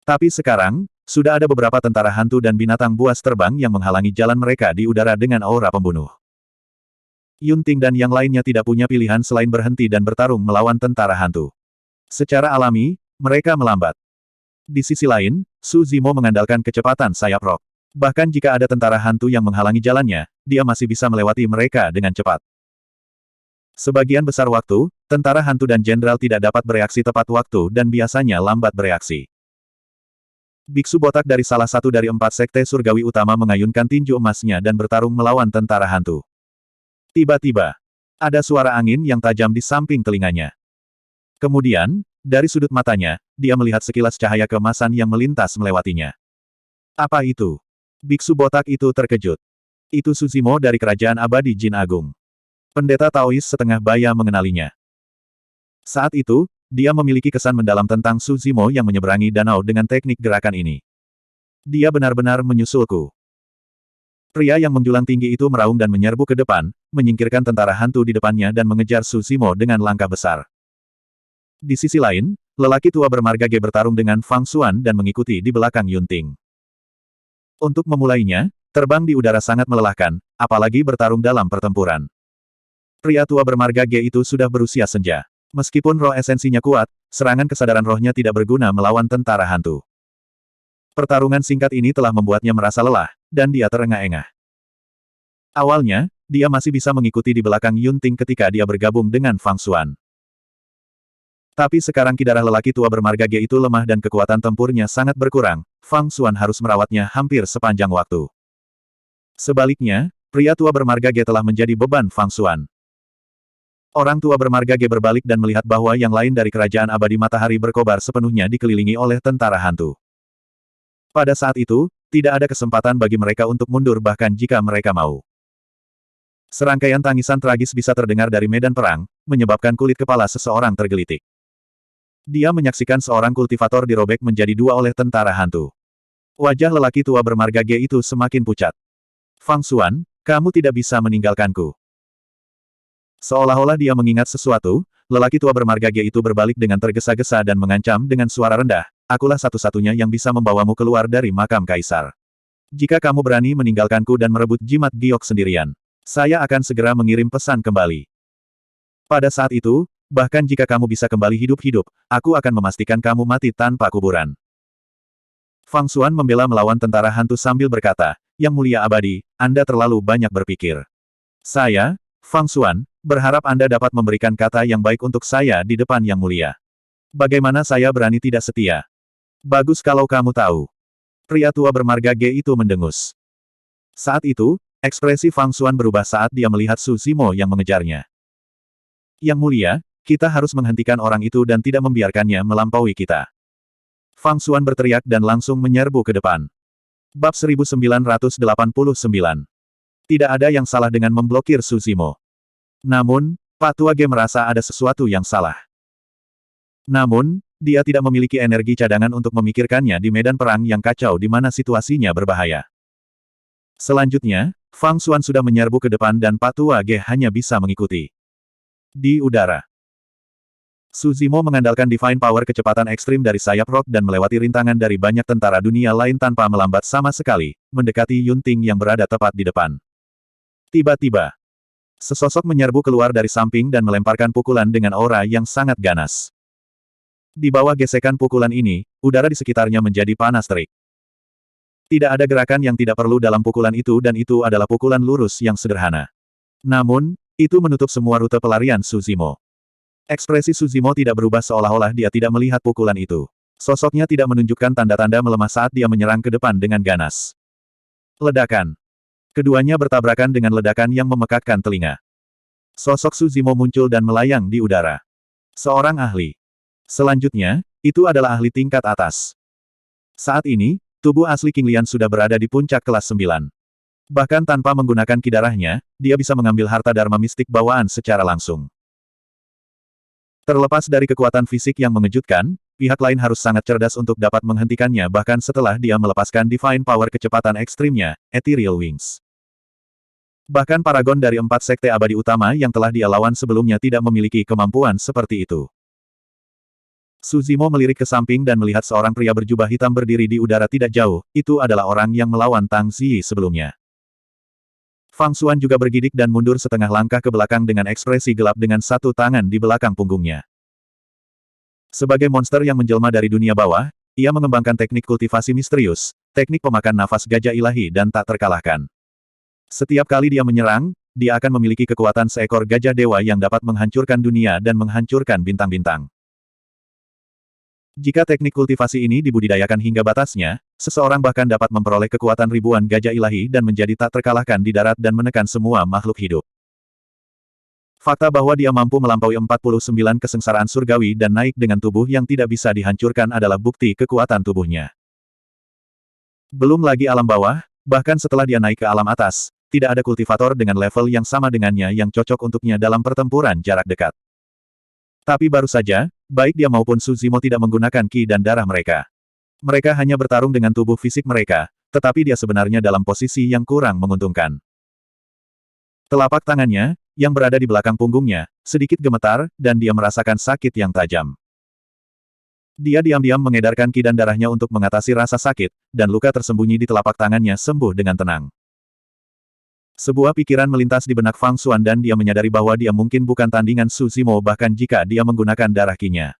Tapi sekarang, sudah ada beberapa tentara hantu dan binatang buas terbang yang menghalangi jalan mereka di udara dengan aura pembunuh. Yunting dan yang lainnya tidak punya pilihan selain berhenti dan bertarung melawan tentara hantu. Secara alami, mereka melambat. Di sisi lain, Su Zimo mengandalkan kecepatan sayap roh. Bahkan jika ada tentara hantu yang menghalangi jalannya, dia masih bisa melewati mereka dengan cepat. Sebagian besar waktu, tentara hantu dan jenderal tidak dapat bereaksi tepat waktu dan biasanya lambat bereaksi. Biksu botak dari salah satu dari 4 sekte surgawi utama mengayunkan tinju emasnya dan bertarung melawan tentara hantu. Tiba-tiba, ada suara angin yang tajam di samping telinganya. Kemudian, dari sudut matanya, dia melihat sekilas cahaya keemasan yang melintas melewatinya. Apa itu? Biksu botak itu terkejut. Itu Su Zimo dari Kerajaan Abadi Jin Agung. Pendeta Taois setengah baya mengenalinya. Saat itu, dia memiliki kesan mendalam tentang Su Zimo yang menyeberangi danau dengan teknik gerakan ini. Dia benar-benar menyusulku. Pria yang menjulang tinggi itu meraung dan menyerbu ke depan, menyingkirkan tentara hantu di depannya dan mengejar Su Zimo dengan langkah besar. Di sisi lain, lelaki tua bermarga Ge bertarung dengan Fang Xuan dan mengikuti di belakang Yunting. Untuk memulainya, terbang di udara sangat melelahkan, apalagi bertarung dalam pertempuran. Pria tua bermarga Ge itu sudah berusia senja. Meskipun roh esensinya kuat, serangan kesadaran rohnya tidak berguna melawan tentara hantu. Pertarungan singkat ini telah membuatnya merasa lelah, dan dia terengah-engah. Awalnya, dia masih bisa mengikuti di belakang Yunting ketika dia bergabung dengan Fang Xuan. Tapi sekarang kidarah lelaki tua bermarga Ge itu lemah dan kekuatan tempurnya sangat berkurang, Fang Xuan harus merawatnya hampir sepanjang waktu. Sebaliknya, pria tua bermarga Ge telah menjadi beban Fang Xuan. Orang tua bermarga Ge berbalik dan melihat bahwa yang lain dari Kerajaan Abadi Matahari berkobar sepenuhnya dikelilingi oleh tentara hantu. Pada saat itu, tidak ada kesempatan bagi mereka untuk mundur bahkan jika mereka mau. Serangkaian tangisan tragis bisa terdengar dari medan perang, menyebabkan kulit kepala seseorang tergelitik. Dia menyaksikan seorang kultivator dirobek menjadi 2 oleh tentara hantu. Wajah lelaki tua bermarga Ge itu semakin pucat. Fang Xuan, kamu tidak bisa meninggalkanku. Seolah-olah dia mengingat sesuatu, lelaki tua bermarga Ge itu berbalik dengan tergesa-gesa dan mengancam dengan suara rendah, akulah satu-satunya yang bisa membawamu keluar dari makam kaisar. Jika kamu berani meninggalkanku dan merebut jimat giok sendirian, saya akan segera mengirim pesan kembali. Pada saat itu, bahkan jika kamu bisa kembali hidup-hidup, aku akan memastikan kamu mati tanpa kuburan. Fang Xuan membela melawan tentara hantu sambil berkata, Yang Mulia Abadi, Anda terlalu banyak berpikir. Saya, Fang Xuan, berharap Anda dapat memberikan kata yang baik untuk saya di depan Yang Mulia. Bagaimana saya berani tidak setia? Bagus kalau kamu tahu. Pria tua bermarga Ge itu mendengus. Saat itu, ekspresi Fang Xuan berubah saat dia melihat Su Zimo yang mengejarnya. Yang Mulia, kita harus menghentikan orang itu dan tidak membiarkannya melampaui kita. Fang Xuan berteriak dan langsung menyerbu ke depan. Bab 1989. Tidak ada yang salah dengan memblokir Su Zimo. Namun, Pak Tua Ge merasa ada sesuatu yang salah. Namun, dia tidak memiliki energi cadangan untuk memikirkannya di medan perang yang kacau di mana situasinya berbahaya. Selanjutnya, Fang Xuan sudah menyerbu ke depan dan Pak Tua Ge hanya bisa mengikuti. Di udara, Su Zimo mengandalkan Divine Power kecepatan ekstrim dari sayap rock dan melewati rintangan dari banyak tentara dunia lain tanpa melambat sama sekali, mendekati Yunting yang berada tepat di depan. Tiba-tiba, sesosok menyerbu keluar dari samping dan melemparkan pukulan dengan aura yang sangat ganas. Di bawah gesekan pukulan ini, udara di sekitarnya menjadi panas terik. Tidak ada gerakan yang tidak perlu dalam pukulan itu dan itu adalah pukulan lurus yang sederhana. Namun, itu menutup semua rute pelarian Su Zimo. Ekspresi Su Zimo tidak berubah seolah-olah dia tidak melihat pukulan itu. Sosoknya tidak menunjukkan tanda-tanda melemah saat dia menyerang ke depan dengan ganas. Ledakan. Keduanya bertabrakan dengan ledakan yang memekakkan telinga. Sosok Su Zimo muncul dan melayang di udara. Seorang ahli. Selanjutnya, itu adalah ahli tingkat atas. Saat ini, tubuh asli King Lian sudah berada di puncak kelas 9. Bahkan tanpa menggunakan ki darahnya, dia bisa mengambil harta dharma mistik bawaan secara langsung. Terlepas dari kekuatan fisik yang mengejutkan, pihak lain harus sangat cerdas untuk dapat menghentikannya bahkan setelah dia melepaskan Divine Power kecepatan ekstrimnya, Ethereal Wings. Bahkan paragon dari 4 sekte abadi utama yang telah dia lawan sebelumnya tidak memiliki kemampuan seperti itu. Su Zimo melirik ke samping dan melihat seorang pria berjubah hitam berdiri di udara tidak jauh, itu adalah orang yang melawan Tang Ziyi sebelumnya. Fang Xuan juga bergidik dan mundur setengah langkah ke belakang dengan ekspresi gelap dengan satu tangan di belakang punggungnya. Sebagai monster yang menjelma dari dunia bawah, ia mengembangkan teknik kultivasi misterius, teknik pemakan nafas gajah ilahi dan tak terkalahkan. Setiap kali dia menyerang, dia akan memiliki kekuatan seekor gajah dewa yang dapat menghancurkan dunia dan menghancurkan bintang-bintang. Jika teknik kultivasi ini dibudidayakan hingga batasnya, seseorang bahkan dapat memperoleh kekuatan ribuan gajah ilahi dan menjadi tak terkalahkan di darat dan menekan semua makhluk hidup. Fakta bahwa dia mampu melampaui 49 kesengsaraan surgawi dan naik dengan tubuh yang tidak bisa dihancurkan adalah bukti kekuatan tubuhnya. Belum lagi alam bawah, bahkan setelah dia naik ke alam atas, tidak ada kultivator dengan level yang sama dengannya yang cocok untuknya dalam pertempuran jarak dekat. Tapi baru saja, baik dia maupun Su Zimo tidak menggunakan ki dan darah mereka. Mereka hanya bertarung dengan tubuh fisik mereka, tetapi dia sebenarnya dalam posisi yang kurang menguntungkan. Telapak tangannya, yang berada di belakang punggungnya, sedikit gemetar, dan dia merasakan sakit yang tajam. Dia diam-diam mengedarkan ki dan darahnya untuk mengatasi rasa sakit, dan luka tersembunyi di telapak tangannya sembuh dengan tenang. Sebuah pikiran melintas di benak Fang Xuan dan dia menyadari bahwa dia mungkin bukan tandingan Su Zimo bahkan jika dia menggunakan darah ki-nya.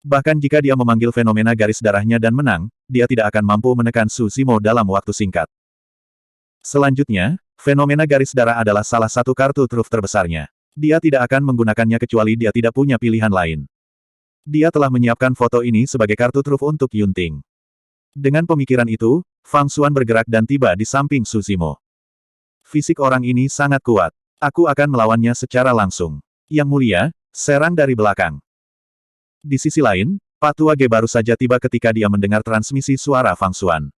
Bahkan jika dia memanggil fenomena garis darahnya dan menang, dia tidak akan mampu menekan Su Zimo dalam waktu singkat. Selanjutnya, fenomena garis darah adalah salah satu kartu truf terbesarnya. Dia tidak akan menggunakannya kecuali dia tidak punya pilihan lain. Dia telah menyiapkan foto ini sebagai kartu truf untuk Yunting. Dengan pemikiran itu, Fang Xuan bergerak dan tiba di samping Su Zimo. Fisik orang ini sangat kuat. Aku akan melawannya secara langsung. Yang mulia, serang dari belakang. Di sisi lain, Pak Tua Ge baru saja tiba ketika dia mendengar transmisi suara Fang Xuan.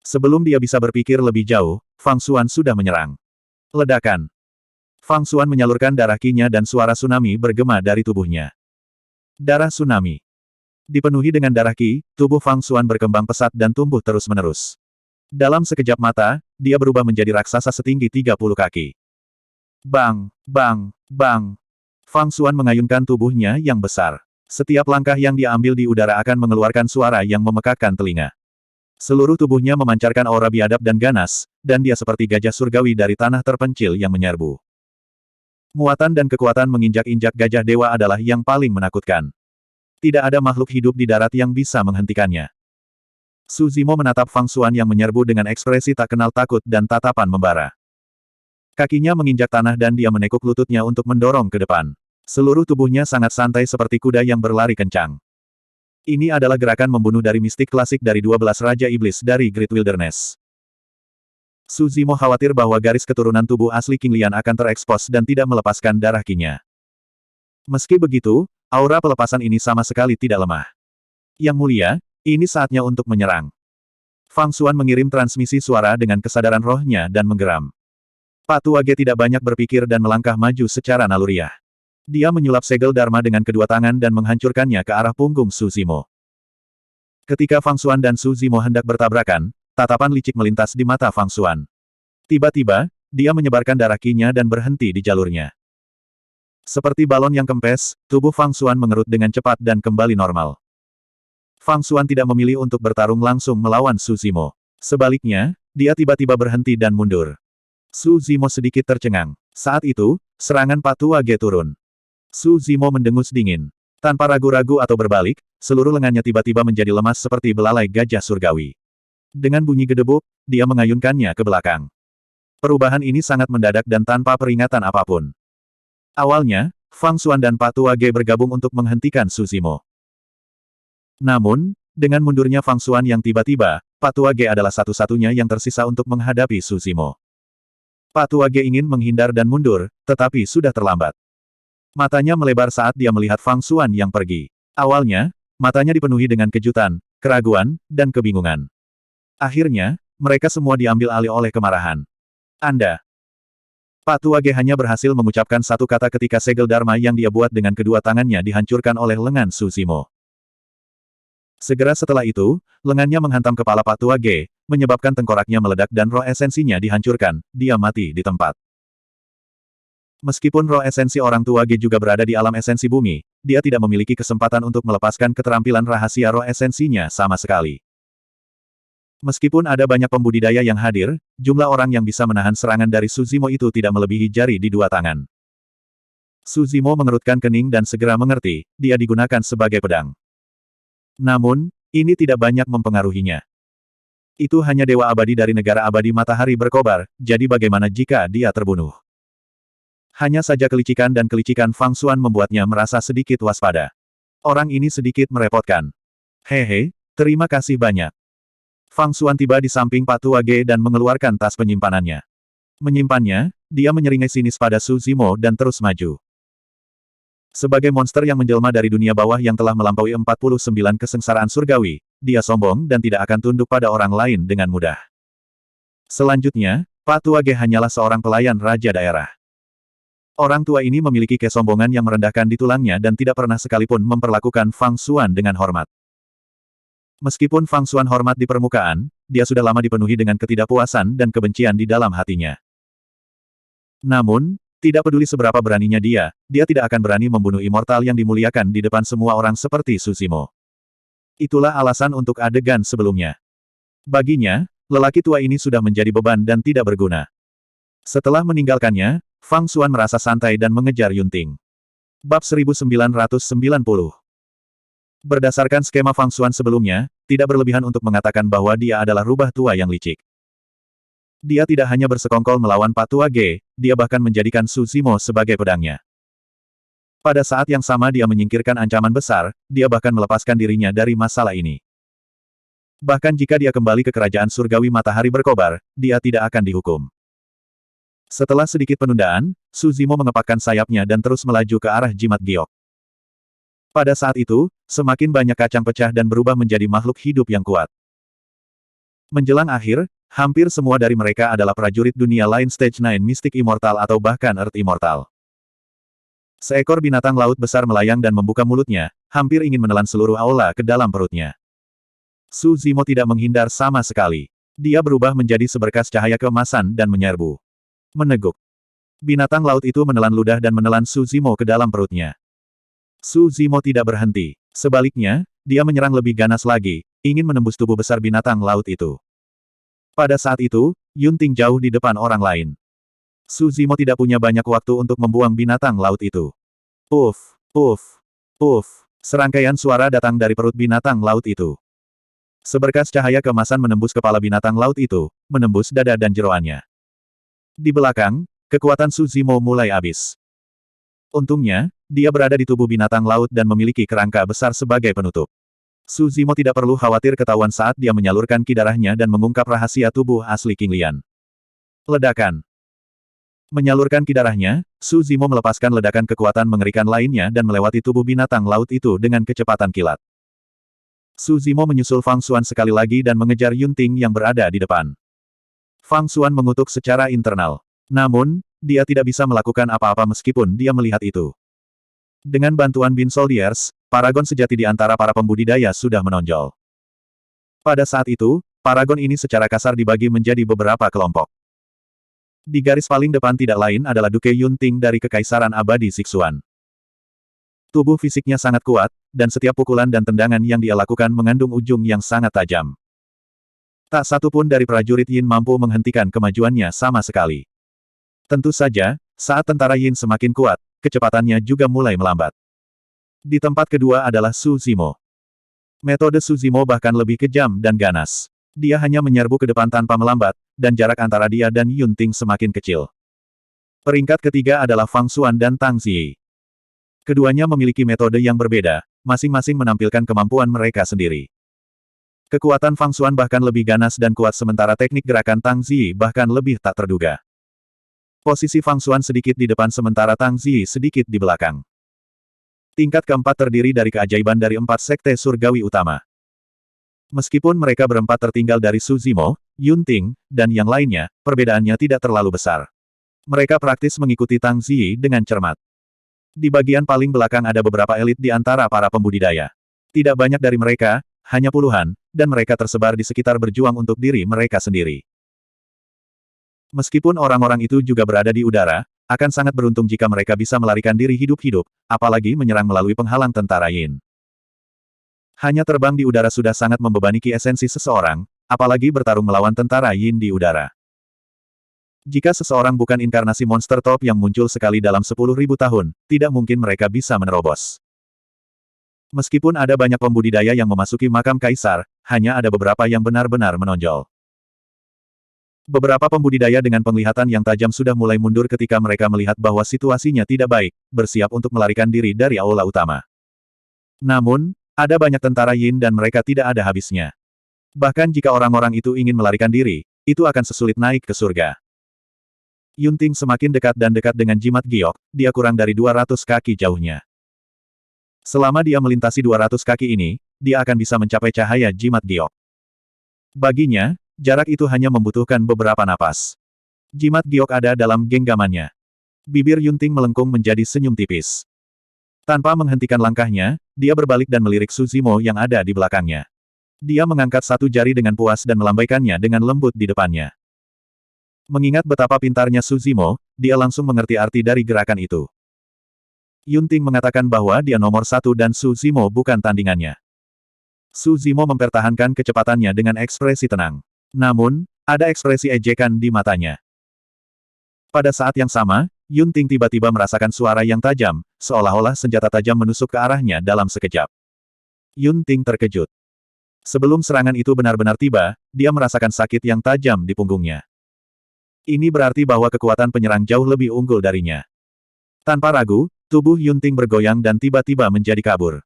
Sebelum dia bisa berpikir lebih jauh, Fang Xuan sudah menyerang. Ledakan. Fang Xuan menyalurkan darah ki-nya dan suara tsunami bergema dari tubuhnya. Darah tsunami. Dipenuhi dengan darah ki, tubuh Fang Xuan berkembang pesat dan tumbuh terus-menerus. Dalam sekejap mata, dia berubah menjadi raksasa setinggi 30 kaki. Bang, bang, bang. Fang Xuan mengayunkan tubuhnya yang besar. Setiap langkah yang dia ambil di udara akan mengeluarkan suara yang memekakkan telinga. Seluruh tubuhnya memancarkan aura biadab dan ganas, dan dia seperti gajah surgawi dari tanah terpencil yang menyerbu. Muatan dan kekuatan menginjak-injak gajah dewa adalah yang paling menakutkan. Tidak ada makhluk hidup di darat yang bisa menghentikannya. Su Zimo menatap Fang Xuan yang menyerbu dengan ekspresi tak kenal takut dan tatapan membara. Kakinya menginjak tanah dan dia menekuk lututnya untuk mendorong ke depan. Seluruh tubuhnya sangat santai seperti kuda yang berlari kencang. Ini adalah gerakan membunuh dari mistik klasik dari 12 Raja Iblis dari Great Wilderness. Su Zimo khawatir bahwa garis keturunan tubuh asli King Lian akan terekspos dan tidak melepaskan darah ki-nya. Meski begitu, aura pelepasan ini sama sekali tidak lemah. Yang mulia, ini saatnya untuk menyerang. Fang Xuan mengirim transmisi suara dengan kesadaran rohnya dan menggeram. Pak Tua Ge tidak banyak berpikir dan melangkah maju secara naluriah. Dia menyulap segel Dharma dengan kedua tangan dan menghancurkannya ke arah punggung Su Zimo. Ketika Fang Xuan dan Su Zimo hendak bertabrakan, tatapan licik melintas di mata Fang Xuan. Tiba-tiba, dia menyebarkan darah kinya dan berhenti di jalurnya. Seperti balon yang kempes, tubuh Fang Xuan mengerut dengan cepat dan kembali normal. Fang Xuan tidak memilih untuk bertarung langsung melawan Su Zimo. Sebaliknya, dia tiba-tiba berhenti dan mundur. Su Zimo sedikit tercengang. Saat itu, serangan Pak Tua Ge turun. Su Zimo mendengus dingin. Tanpa ragu-ragu atau berbalik, seluruh lengannya tiba-tiba menjadi lemas seperti belalai gajah surgawi. Dengan bunyi gedebuk, dia mengayunkannya ke belakang. Perubahan ini sangat mendadak dan tanpa peringatan apapun. Awalnya, Fang Xuan dan Pak Tua Ge bergabung untuk menghentikan Su Zimo. Namun, dengan mundurnya Fang Xuan yang tiba-tiba, Pak Tua Ge adalah satu-satunya yang tersisa untuk menghadapi Su Zimo. Pak Tua Ge ingin menghindar dan mundur, tetapi sudah terlambat. Matanya melebar saat dia melihat Fang Xuan yang pergi. Awalnya, matanya dipenuhi dengan kejutan, keraguan, dan kebingungan. Akhirnya, mereka semua diambil alih oleh kemarahan. Anda. Pak Tua Ge hanya berhasil mengucapkan satu kata ketika segel Dharma yang dia buat dengan kedua tangannya dihancurkan oleh lengan Su Zimo. Segera setelah itu, lengannya menghantam kepala Pak Tua Ge, menyebabkan tengkoraknya meledak dan roh esensinya dihancurkan, dia mati di tempat. Meskipun roh esensi orang tua Ge juga berada di alam esensi bumi, dia tidak memiliki kesempatan untuk melepaskan keterampilan rahasia roh esensinya sama sekali. Meskipun ada banyak pembudidaya yang hadir, jumlah orang yang bisa menahan serangan dari Su Zimo itu tidak melebihi jari di dua tangan. Su Zimo mengerutkan kening dan segera mengerti, dia digunakan sebagai pedang. Namun, ini tidak banyak mempengaruhinya. Itu hanya dewa abadi dari negara abadi matahari berkobar, jadi bagaimana jika dia terbunuh? Hanya saja kelicikan dan kelicikan Fang Xuan membuatnya merasa sedikit waspada. Orang ini sedikit merepotkan. Hehe, terima kasih banyak. Fang Xuan tiba di samping Pak Tua Ge dan mengeluarkan tas penyimpanannya. Menyimpannya, dia menyeringai sinis pada Su Zimo dan terus maju. Sebagai monster yang menjelma dari dunia bawah yang telah melampaui 49 kesengsaraan surgawi, dia sombong dan tidak akan tunduk pada orang lain dengan mudah. Selanjutnya, Pak Tua Ge hanyalah seorang pelayan raja daerah. Orang tua ini memiliki kesombongan yang merendahkan di tulangnya dan tidak pernah sekalipun memperlakukan Fang Xuan dengan hormat. Meskipun Fang Xuan hormat di permukaan, dia sudah lama dipenuhi dengan ketidakpuasan dan kebencian di dalam hatinya. Namun, tidak peduli seberapa beraninya dia tidak akan berani membunuh immortal yang dimuliakan di depan semua orang seperti Su Zimo. Itulah alasan untuk adegan sebelumnya. Baginya, lelaki tua ini sudah menjadi beban dan tidak berguna. Setelah meninggalkannya, Fang Xuan merasa santai dan mengejar Yunting. Bab 1990. Berdasarkan skema Fang Xuan sebelumnya, tidak berlebihan untuk mengatakan bahwa dia adalah rubah tua yang licik. Dia tidak hanya bersekongkol melawan Pak Tua Ge, dia bahkan menjadikan Su Zimo sebagai pedangnya. Pada saat yang sama dia menyingkirkan ancaman besar, dia bahkan melepaskan dirinya dari masalah ini. Bahkan jika dia kembali ke kerajaan surgawi matahari berkobar, dia tidak akan dihukum. Setelah sedikit penundaan, Su Zimo mengepakkan sayapnya dan terus melaju ke arah jimat giok. Pada saat itu, semakin banyak kacang pecah dan berubah menjadi makhluk hidup yang kuat. Menjelang akhir, hampir semua dari mereka adalah prajurit dunia lain Stage 9 Mystic Immortal atau bahkan Earth Immortal. Seekor binatang laut besar melayang dan membuka mulutnya, hampir ingin menelan seluruh aula ke dalam perutnya. Su Zimo tidak menghindar sama sekali. Dia berubah menjadi seberkas cahaya keemasan dan menyerbu. Meneguk. Binatang laut itu menelan ludah dan menelan Su Zimo ke dalam perutnya. Su Zimo tidak berhenti. Sebaliknya, dia menyerang lebih ganas lagi, ingin menembus tubuh besar binatang laut itu. Pada saat itu, Yunting jauh di depan orang lain. Su Zimo tidak punya banyak waktu untuk membuang binatang laut itu. Puff, puff, puff. Serangkaian suara datang dari perut binatang laut itu. Seberkas cahaya keemasan menembus kepala binatang laut itu, menembus dada dan jeroannya. Di belakang, kekuatan Su Zimo mulai habis. Untungnya, dia berada di tubuh binatang laut dan memiliki kerangka besar sebagai penutup. Su Zimo tidak perlu khawatir ketahuan saat dia menyalurkan ki darahnya dan mengungkap rahasia tubuh asli King Lian. Ledakan. Menyalurkan ki darahnya, Su Zimo melepaskan ledakan kekuatan mengerikan lainnya dan melewati tubuh binatang laut itu dengan kecepatan kilat. Su Zimo menyusul Fang Xuan sekali lagi dan mengejar Yunting yang berada di depan. Fang Xuan mengutuk secara internal. Namun, dia tidak bisa melakukan apa-apa meskipun dia melihat itu. Dengan bantuan Bin Soldiers, paragon sejati di antara para pembudidaya sudah menonjol. Pada saat itu, paragon ini secara kasar dibagi menjadi beberapa kelompok. Di garis paling depan tidak lain adalah Duke Yunting dari Kekaisaran Abadi Sixuan. Tubuh fisiknya sangat kuat, dan setiap pukulan dan tendangan yang dia lakukan mengandung ujung yang sangat tajam. Tak satu pun dari prajurit Yin mampu menghentikan kemajuannya sama sekali. Tentu saja, saat tentara Yin semakin kuat, kecepatannya juga mulai melambat. Di tempat kedua adalah Su Zimo. Metode Su Zimo bahkan lebih kejam dan ganas. Dia hanya menyerbu ke depan tanpa melambat, dan jarak antara dia dan Yunting semakin kecil. Peringkat ketiga adalah Fang Xuan dan Tang Ziyi. Keduanya memiliki metode yang berbeda, masing-masing menampilkan kemampuan mereka sendiri. Kekuatan Fang Xuan bahkan lebih ganas dan kuat sementara teknik gerakan Tang Ziyi bahkan lebih tak terduga. Posisi Fang Xuan sedikit di depan sementara Tang Ziyi sedikit di belakang. Tingkat keempat terdiri dari keajaiban dari 4 sekte surgawi utama. Meskipun mereka berempat tertinggal dari Su Zimo, Yunting, dan yang lainnya, perbedaannya tidak terlalu besar. Mereka praktis mengikuti Tang Ziyi dengan cermat. Di bagian paling belakang ada beberapa elit di antara para pembudidaya. Tidak banyak dari mereka, hanya puluhan, dan mereka tersebar di sekitar berjuang untuk diri mereka sendiri. Meskipun orang-orang itu juga berada di udara, akan sangat beruntung jika mereka bisa melarikan diri hidup-hidup, apalagi menyerang melalui penghalang tentara Yin. Hanya terbang di udara sudah sangat membebani esensi seseorang, apalagi bertarung melawan tentara Yin di udara. Jika seseorang bukan inkarnasi monster top yang muncul sekali dalam 10.000 tahun, tidak mungkin mereka bisa menerobos. Meskipun ada banyak pembudidaya yang memasuki makam kaisar, hanya ada beberapa yang benar-benar menonjol. Beberapa pembudidaya dengan penglihatan yang tajam sudah mulai mundur ketika mereka melihat bahwa situasinya tidak baik, bersiap untuk melarikan diri dari aula utama. Namun, ada banyak tentara Yin dan mereka tidak ada habisnya. Bahkan jika orang-orang itu ingin melarikan diri, itu akan sesulit naik ke surga. Yunting semakin dekat dan dekat dengan jimat giok, dia kurang dari 200 kaki jauhnya. Selama dia melintasi 200 kaki ini, dia akan bisa mencapai cahaya jimat giok. Baginya, jarak itu hanya membutuhkan beberapa napas. Jimat giok ada dalam genggamannya. Bibir Yunting melengkung menjadi senyum tipis. Tanpa menghentikan langkahnya, dia berbalik dan melirik Su Zimo yang ada di belakangnya. Dia mengangkat satu jari dengan puas dan melambaikannya dengan lembut di depannya. Mengingat betapa pintarnya Su Zimo, dia langsung mengerti arti dari gerakan itu. Yunting mengatakan bahwa dia nomor satu dan Su Zimo bukan tandingannya. Su Zimo mempertahankan kecepatannya dengan ekspresi tenang. Namun, ada ekspresi ejekan di matanya. Pada saat yang sama, Yunting tiba-tiba merasakan suara yang tajam, seolah-olah senjata tajam menusuk ke arahnya dalam sekejap. Yunting terkejut. Sebelum serangan itu benar-benar tiba, dia merasakan sakit yang tajam di punggungnya. Ini berarti bahwa kekuatan penyerang jauh lebih unggul darinya. Tanpa ragu, tubuh Yunting bergoyang dan tiba-tiba menjadi kabur.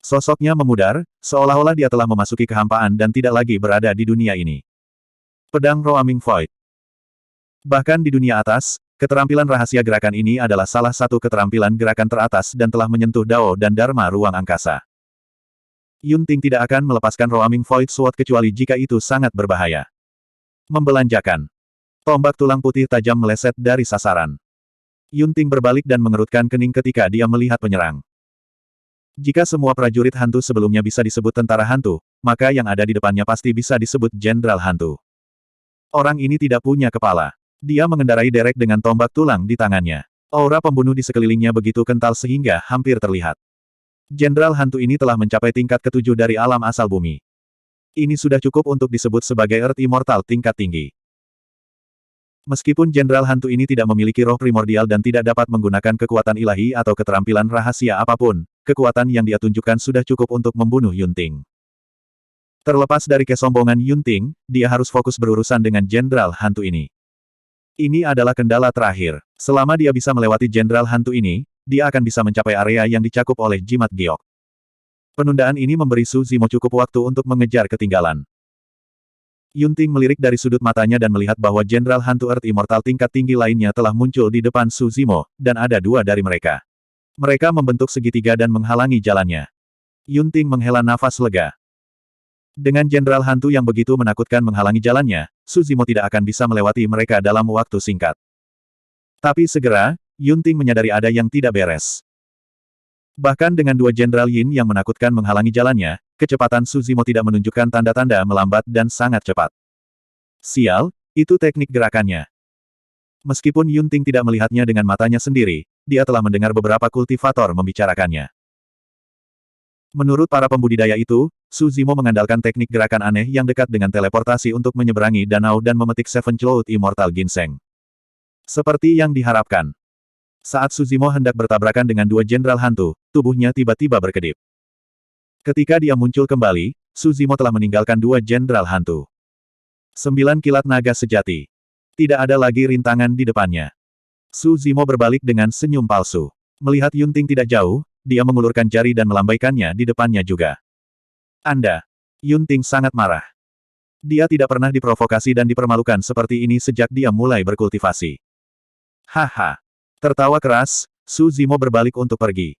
Sosoknya memudar, seolah-olah dia telah memasuki kehampaan dan tidak lagi berada di dunia ini. Pedang Roaming Void. Bahkan di dunia atas, keterampilan rahasia gerakan ini adalah salah satu keterampilan gerakan teratas dan telah menyentuh Dao dan Dharma ruang angkasa. Yunting tidak akan melepaskan Roaming Void Sword kecuali jika itu sangat berbahaya. Membelanjakan. Tombak tulang putih tajam meleset dari sasaran. Yunting berbalik dan mengerutkan kening ketika dia melihat penyerang. Jika semua prajurit hantu sebelumnya bisa disebut tentara hantu, maka yang ada di depannya pasti bisa disebut jenderal hantu. Orang ini tidak punya kepala. Dia mengendarai derek dengan tombak tulang di tangannya. Aura pembunuh di sekelilingnya begitu kental sehingga hampir terlihat. Jenderal hantu ini telah mencapai tingkat ke-7 dari alam asal bumi. Ini sudah cukup untuk disebut sebagai Earth Immortal tingkat tinggi. Meskipun jenderal hantu ini tidak memiliki roh primordial dan tidak dapat menggunakan kekuatan ilahi atau keterampilan rahasia apapun, kekuatan yang dia tunjukkan sudah cukup untuk membunuh Yunting. Terlepas dari kesombongan Yunting, dia harus fokus berurusan dengan jenderal hantu ini. Ini adalah kendala terakhir. Selama dia bisa melewati jenderal hantu ini, dia akan bisa mencapai area yang dicakup oleh jimat giok. Penundaan ini memberi Su Zimo cukup waktu untuk mengejar ketinggalan. Yunting melirik dari sudut matanya dan melihat bahwa jenderal hantu Earth Immortal tingkat tinggi lainnya telah muncul di depan Su Zimo, dan ada dua dari mereka. Mereka membentuk segitiga dan menghalangi jalannya. Yunting menghela nafas lega. Dengan jenderal hantu yang begitu menakutkan menghalangi jalannya, Su Zimo tidak akan bisa melewati mereka dalam waktu singkat. Tapi segera, Yunting menyadari ada yang tidak beres. Bahkan dengan dua jenderal Yin yang menakutkan menghalangi jalannya, kecepatan Su Zimo tidak menunjukkan tanda-tanda melambat dan sangat cepat. Sial, itu teknik gerakannya. Meskipun Yunting tidak melihatnya dengan matanya sendiri, dia telah mendengar beberapa kultivator membicarakannya. Menurut para pembudidaya itu, Su Zimo mengandalkan teknik gerakan aneh yang dekat dengan teleportasi untuk menyeberangi danau dan memetik Seven Cloud Immortal Ginseng. Seperti yang diharapkan. Saat Su Zimo hendak bertabrakan dengan dua jenderal hantu, tubuhnya tiba-tiba berkedip. Ketika dia muncul kembali, Su Zimo telah meninggalkan dua jenderal hantu. 9 kilat naga sejati. Tidak ada lagi rintangan di depannya. Su Zimo berbalik dengan senyum palsu. Melihat Yunting tidak jauh, dia mengulurkan jari dan melambaikannya di depannya juga. Anda. Yunting sangat marah. Dia tidak pernah diprovokasi dan dipermalukan seperti ini sejak dia mulai berkultivasi. Haha. Tertawa keras, Su Zimo berbalik untuk pergi.